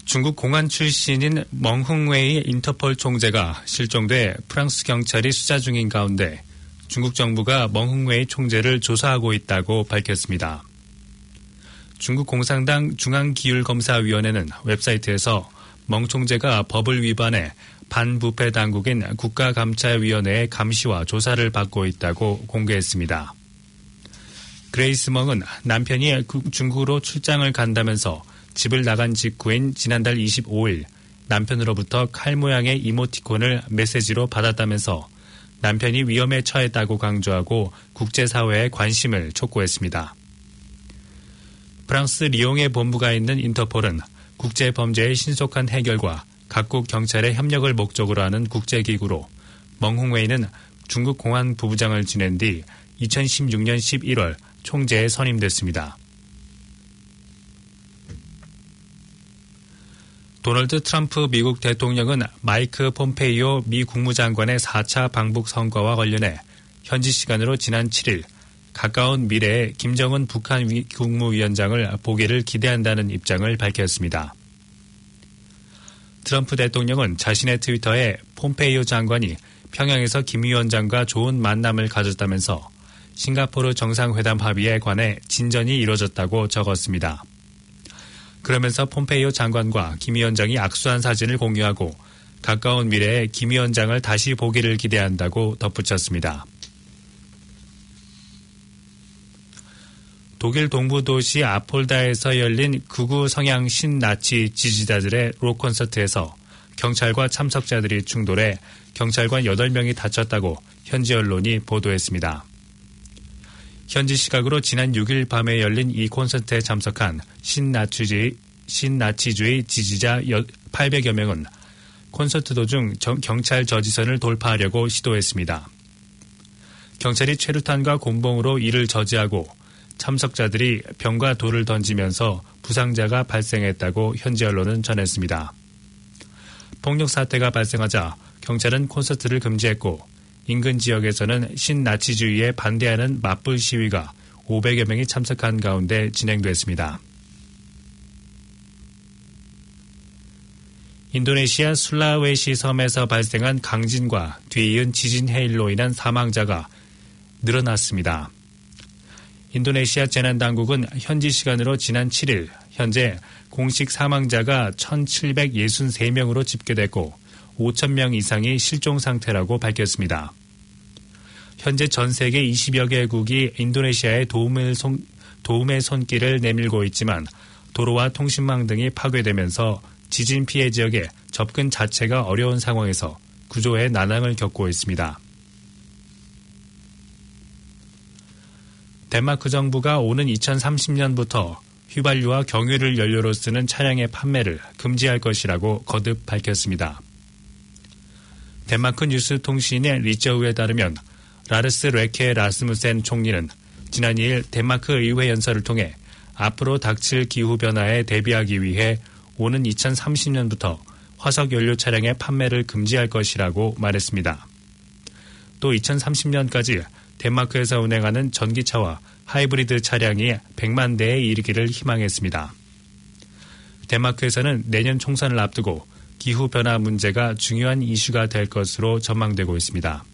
중국 공안 출신인 멍흥웨이 인터폴 총재가 실종돼 프랑스 경찰이 수사 중인 가운데 중국 정부가 멍흥웨이 총재를 조사하고 있다고 밝혔습니다. 중국 공산당 중앙기율검사위원회는 웹사이트에서 멍 총재가 법을 위반해 반부패 당국인 국가감찰위원회의 감시와 조사를 받고 있다고 공개했습니다. 그레이스 멍은 남편이 중국으로 출장을 간다면서 집을 나간 직후인 지난달 25일 남편으로부터 칼 모양의 이모티콘을 메시지로 받았다면서 남편이 위험에 처했다고 강조하고 국제사회의 관심을 촉구했습니다. 프랑스 리옹에 본부가 있는 인터폴은 국제범죄의 신속한 해결과 각국 경찰의 협력을 목적으로 하는 국제기구로 멍홍웨이는 중국 공안 부부장을 지낸 뒤 2016년 11월 총재에 선임됐습니다. 도널드 트럼프 미국 대통령은 마이크 폼페이오 미 국무장관의 4차 방북 선거와 관련해 현지 시간으로 지난 7일 가까운 미래에 김정은 북한 국무위원장을 보기를 기대한다는 입장을 밝혔습니다. 트럼프 대통령은 자신의 트위터에 폼페이오 장관이 평양에서 김 위원장과 좋은 만남을 가졌다면서 싱가포르 정상회담 합의에 관해 진전이 이루어졌다고 적었습니다. 그러면서 폼페이오 장관과 김 위원장이 악수한 사진을 공유하고 가까운 미래에 김 위원장을 다시 보기를 기대한다고 덧붙였습니다. 독일 동부 도시 아폴다에서 열린 극우 성향 신나치 지지자들의 록 콘서트에서 경찰과 참석자들이 충돌해 경찰관 8명이 다쳤다고 현지 언론이 보도했습니다. 현지 시각으로 지난 6일 밤에 열린 이 콘서트에 참석한 신나치주의 지지자 800여 명은 콘서트 도중 경찰 저지선을 돌파하려고 시도했습니다. 경찰이 최루탄과 곤봉으로 이를 저지하고 참석자들이 병과 돌을 던지면서 부상자가 발생했다고 현지 언론은 전했습니다. 폭력 사태가 발생하자 경찰은 콘서트를 금지했고 인근 지역에서는 신나치주의에 반대하는 맞불 시위가 500여 명이 참석한 가운데 진행됐습니다. 인도네시아 술라웨시 섬에서 발생한 강진과 뒤이은 지진 해일로 인한 사망자가 늘어났습니다. 인도네시아 재난당국은 현지 시간으로 지난 7일 현재 공식 사망자가 1,763명으로 집계됐고 5,000명 이상이 실종 상태라고 밝혔습니다. 현재 전 세계 20여 개국이 인도네시아에 도움의 손길을 내밀고 있지만 도로와 통신망 등이 파괴되면서 지진 피해 지역에 접근 자체가 어려운 상황에서 구조에 난항을 겪고 있습니다. 덴마크 정부가 오는 2030년부터 휘발유와 경유를 연료로 쓰는 차량의 판매를 금지할 것이라고 거듭 밝혔습니다. 덴마크 뉴스통신의 리처우에 따르면 라르스 레케 라스무센 총리는 지난 2일 덴마크 의회 연설을 통해 앞으로 닥칠 기후변화에 대비하기 위해 오는 2030년부터 화석연료 차량의 판매를 금지할 것이라고 말했습니다. 또 2030년까지 덴마크에서 운행하는 전기차와 하이브리드 차량이 100만 대에 이르기를 희망했습니다. 덴마크에서는 내년 총선을 앞두고 기후변화 문제가 중요한 이슈가 될 것으로 전망되고 있습니다.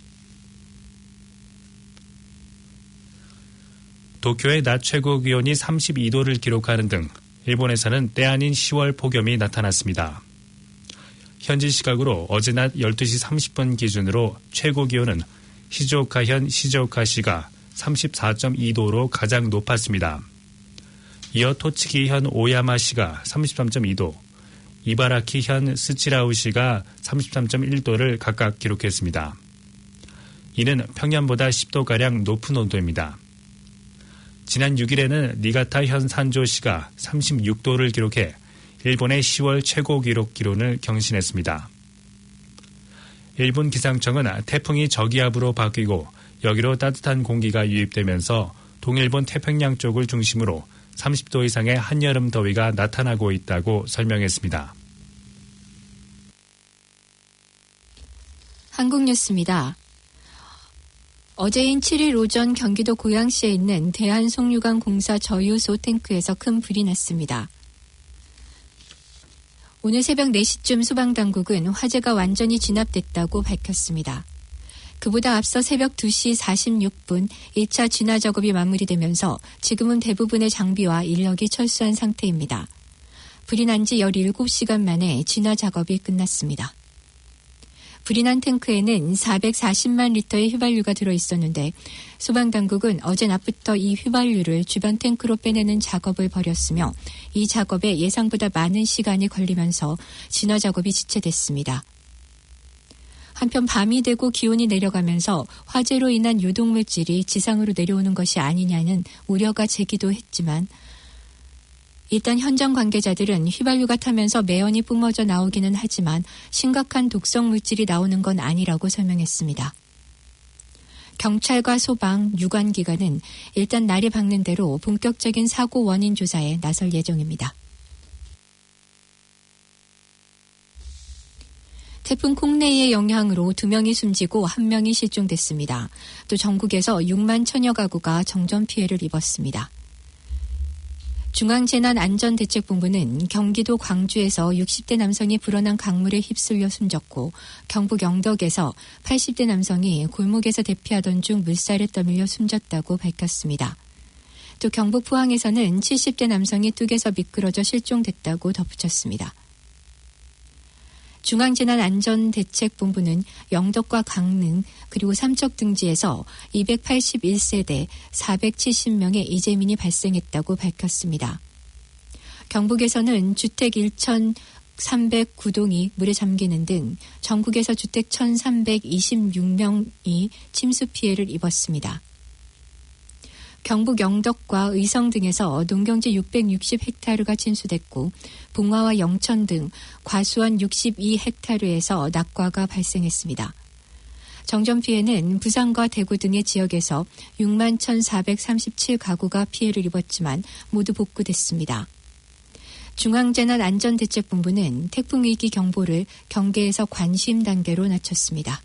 도쿄의 낮 최고 기온이 32도를 기록하는 등 일본에서는 때 아닌 10월 폭염이 나타났습니다. 현지 시각으로 어제 낮 12시 30분 기준으로 최고 기온은 시즈오카현 시즈오카시가 34.2도로 가장 높았습니다. 이어 토치기현 오야마시가 33.2도, 이바라키현 스치라우시가 33.1도를 각각 기록했습니다. 이는 평년보다 10도가량 높은 온도입니다. 지난 6일에는 니가타현 산조시가 36도를 기록해 일본의 10월 최고 기록 기론을 경신했습니다. 일본 기상청은 태풍이 저기압으로 바뀌고 여기로 따뜻한 공기가 유입되면서 동일본 태평양 쪽을 중심으로 30도 이상의 한여름 더위가 나타나고 있다고 설명했습니다. 한국 뉴스입니다. 어제인 7일 오전 경기도 고양시에 있는 대한송유관 공사 저유소 탱크에서 큰 불이 났습니다. 오늘 새벽 4시쯤 소방당국은 화재가 완전히 진압됐다고 밝혔습니다. 그보다 앞서 새벽 2시 46분 1차 진화 작업이 마무리되면서 지금은 대부분의 장비와 인력이 철수한 상태입니다. 불이 난 지 17시간 만에 진화 작업이 끝났습니다. 불이 난 탱크에는 440만 리터의 휘발유가 들어있었는데 소방당국은 어제 낮부터 이 휘발유를 주변 탱크로 빼내는 작업을 벌였으며 이 작업에 예상보다 많은 시간이 걸리면서 진화 작업이 지체됐습니다. 한편 밤이 되고 기온이 내려가면서 화재로 인한 유독물질이 지상으로 내려오는 것이 아니냐는 우려가 제기도 했지만 일단 현장 관계자들은 휘발유가 타면서 매연이 뿜어져 나오기는 하지만 심각한 독성 물질이 나오는 건 아니라고 설명했습니다. 경찰과 소방, 유관기관은 일단 날이 밝는 대로 본격적인 사고 원인 조사에 나설 예정입니다. 태풍 콩네이의 영향으로 2명이 숨지고 1명이 실종됐습니다. 또 전국에서 6만 천여 가구가 정전 피해를 입었습니다. 중앙재난안전대책본부는 경기도 광주에서 60대 남성이 불어난 강물에 휩쓸려 숨졌고 경북 영덕에서 80대 남성이 골목에서 대피하던 중 물살에 떠밀려 숨졌다고 밝혔습니다. 또 경북 포항에서는 70대 남성이 뚝에서 미끄러져 실종됐다고 덧붙였습니다. 중앙재난안전대책본부는 영덕과 강릉 그리고 삼척 등지에서 281세대 470명의 이재민이 발생했다고 밝혔습니다. 경북에서는 주택 1,309동이 물에 잠기는 등 전국에서 주택 1,326명이 침수 피해를 입었습니다. 경북 영덕과 의성 등에서 농경지 660헥타르가 침수됐고 봉화와 영천 등 과수원 62헥타르에서 낙과가 발생했습니다. 정전 피해는 부산과 대구 등의 지역에서 6만 1,437가구가 피해를 입었지만 모두 복구됐습니다. 중앙재난안전대책본부는 태풍위기 경보를 경계에서 관심 단계로 낮췄습니다.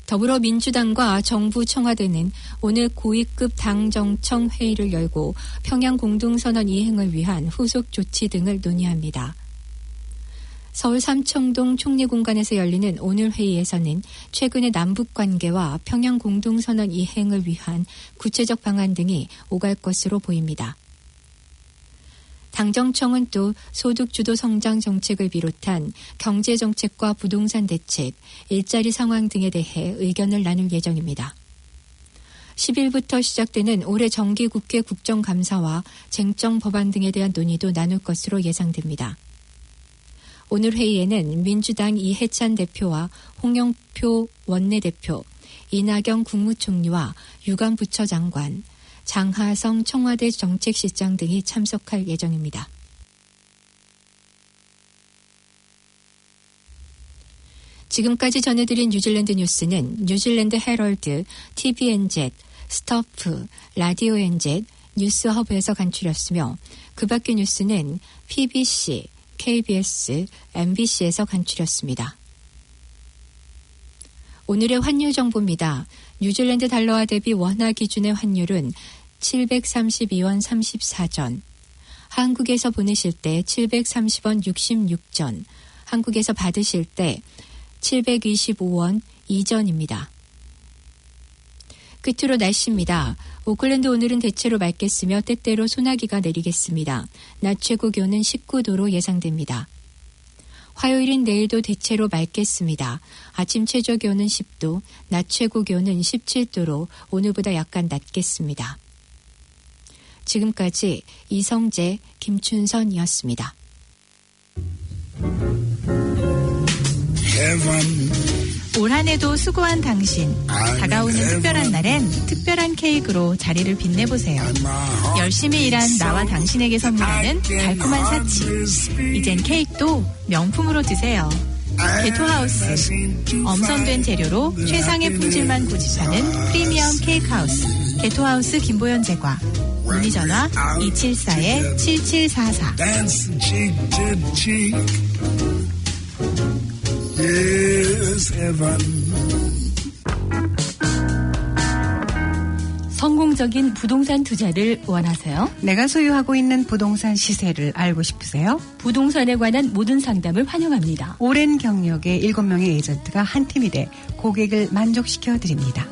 더불어민주당과 정부 청와대는 오늘 고위급 당정청 회의를 열고 평양 공동선언 이행을 위한 후속 조치 등을 논의합니다. 서울 삼청동 총리공관에서 열리는 오늘 회의에서는 최근의 남북관계와 평양 공동선언 이행을 위한 구체적 방안 등이 오갈 것으로 보입니다. 당정청은 또 소득주도 성장 정책을 비롯한 경제정책과 부동산 대책, 일자리 상황 등에 대해 의견을 나눌 예정입니다. 10일부터 시작되는 올해 정기국회 국정감사와 쟁점 법안 등에 대한 논의도 나눌 것으로 예상됩니다. 오늘 회의에는 민주당 이해찬 대표와 홍영표 원내대표, 이낙연 국무총리와 유관 부처장관, 장하성 청와대 정책실장 등이 참석할 예정입니다. 지금까지 전해드린 뉴질랜드 뉴스는 뉴질랜드 헤럴드, TVNZ, 스토프, 라디오 NZ, 뉴스허브에서 간추렸으며 그 밖의 뉴스는 PBC, KBS, MBC에서 간추렸습니다. 오늘의 환율 정보입니다. 뉴질랜드 달러와 대비 원화 기준의 환율은 732원 34전, 한국에서 보내실 때 730원 66전, 한국에서 받으실 때 725원 2전입니다. 끝으로 날씨입니다. 오클랜드 오늘은 대체로 맑겠으며 때때로 소나기가 내리겠습니다. 낮 최고 기온은 19도로 예상됩니다. 화요일인 내일도 대체로 맑겠습니다. 아침 최저 기온은 10도, 낮 최고 기온은 17도로 오늘보다 약간 낮겠습니다. 지금까지 이성재, 김춘선이었습니다. 올 한 해도 수고한 당신. 다가오는 특별한 날엔 특별한 케이크로 자리를 빛내보세요. 열심히 일한 나와 당신에게 선물하는 달콤한 사치. 이젠 케이크도 명품으로 드세요. 게토하우스. 엄선된 재료로 최상의 품질만 고집하는 프리미엄 케이크하우스. 게토하우스 김보연 제과. 문의 전화 274-7744. 성공적인 부동산 투자를 원하세요? 내가 소유하고 있는 부동산 시세를 알고 싶으세요? 부동산에 관한 모든 상담을 환영합니다. 오랜 경력의 7명의 에이전트가 한 팀이 돼 고객을 만족시켜 드립니다.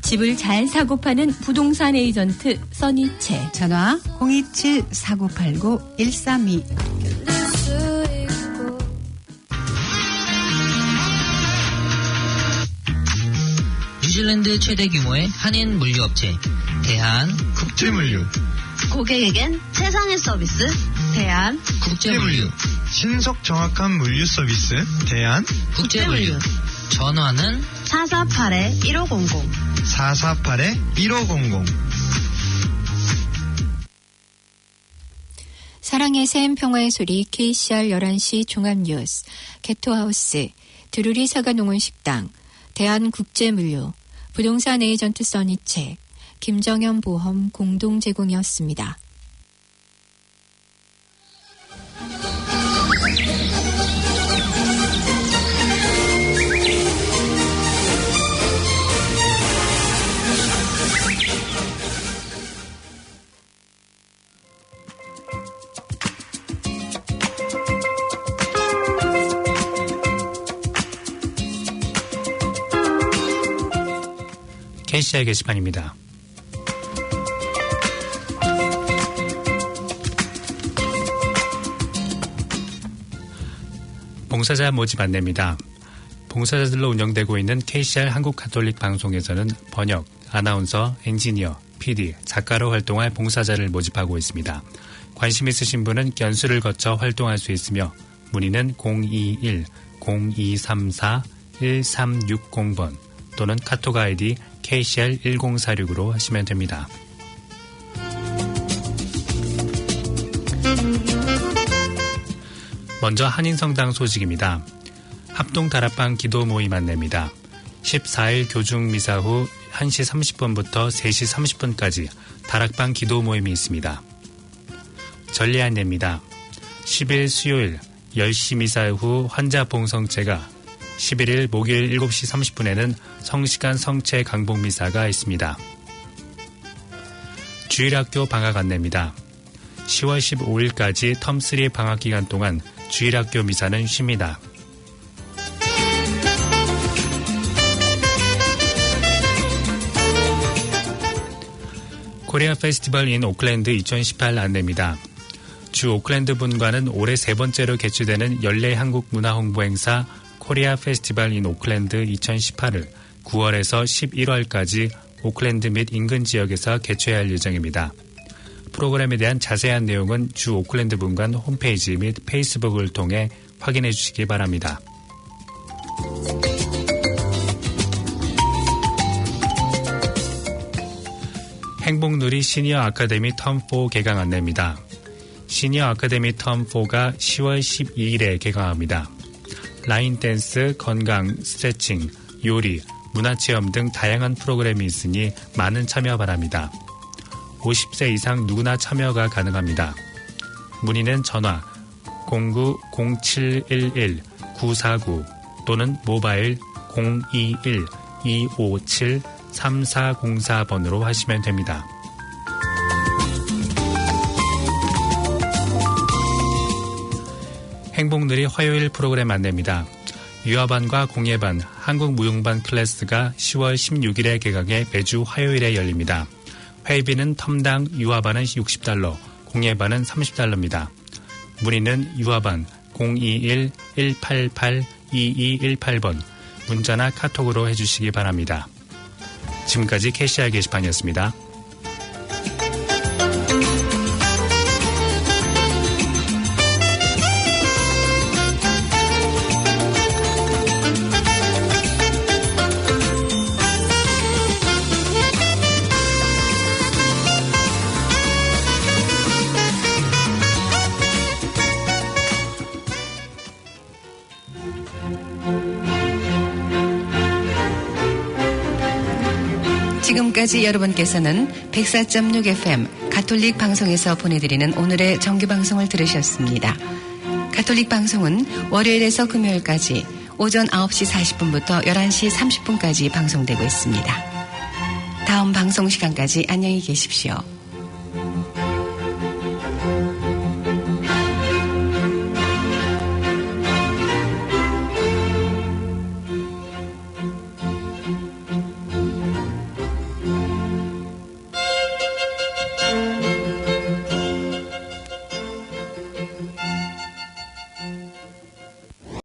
집을 잘 사고 파는 부동산 에이전트 써니채. 전화 027-4989-132. 뉴질랜드 최대 규모의 한인 물류업체 대한 국제물류. 고객에겐 최상의 서비스 대한 국제물류. 신속 정확한 물류 서비스 대한 국제물류. 전화는 448-1500 448-1500 사랑의 샘 평화의 소리 KCR 11시 종합뉴스 개토하우스 두루리 사과농원식당 대한국제물류 부동산 에이전트 써니책 김정현 보험 공동 제공이었습니다. KCR 게시판입니다. 봉사자 모집 안내입니다. 봉사자들로 운영되고 있는 KCR 한국가톨릭 방송에서는 번역, 아나운서, 엔지니어, PD, 작가로 활동할 봉사자를 모집하고 있습니다. 관심 있으신 분은 연수를 거쳐 활동할 수 있으며 문의는 021-0234-1360번 또는 카톡 아이디 KCR 1046으로 하시면 됩니다. 먼저 한인성당 소식입니다. 합동 다락방 기도 모임 안내입니다. 14일 교중 미사 후 1시 30분부터 3시 30분까지 다락방 기도 모임이 있습니다. 전례 안내입니다. 10일 수요일 10시 미사 후 환자 봉성체가 11일 목요일 7시 30분에는 성시간 성체 강복 미사가 있습니다. 주일학교 방학 안내입니다. 10월 15일까지 텀3 방학 기간 동안 주일학교 미사는 쉽니다. 코리아 페스티벌 인 오클랜드 2018 안내입니다. 주 오클랜드 분과는 올해 3번째로 개최되는 연례 한국 문화 홍보 행사 코리아 페스티벌 인 오클랜드 2018을 9월에서 11월까지 오클랜드 및 인근 지역에서 개최할 예정입니다. 프로그램에 대한 자세한 내용은 주 오클랜드 분관 홈페이지 및 페이스북을 통해 확인해 주시기 바랍니다. 행복누리 시니어 아카데미 텀4 개강 안내입니다. 시니어 아카데미 텀4가 10월 12일에 개강합니다. 라인 댄스, 건강, 스트레칭, 요리, 문화체험 등 다양한 프로그램이 있으니 많은 참여 바랍니다. 50세 이상 누구나 참여가 가능합니다. 문의는 전화 09-0711-949 또는 모바일 021-257-3404번으로 하시면 됩니다. 행복누리 화요일 프로그램 안내입니다. 유아반과 공예반, 한국무용반 클래스가 10월 16일에 개강해 매주 화요일에 열립니다. 회비는 텀당 유아반은 $60, 공예반은 $30입니다. 문의는 유아반 021-188-2218번 문자나 카톡으로 해주시기 바랍니다. 지금까지 KCR 게시판이었습니다. 지금까지 여러분께서는 104.6 FM 가톨릭 방송에서 보내드리는 오늘의 정규방송을 들으셨습니다. 가톨릭 방송은 월요일에서 금요일까지 오전 9시 40분부터 11시 30분까지 방송되고 있습니다. 다음 방송 시간까지 안녕히 계십시오.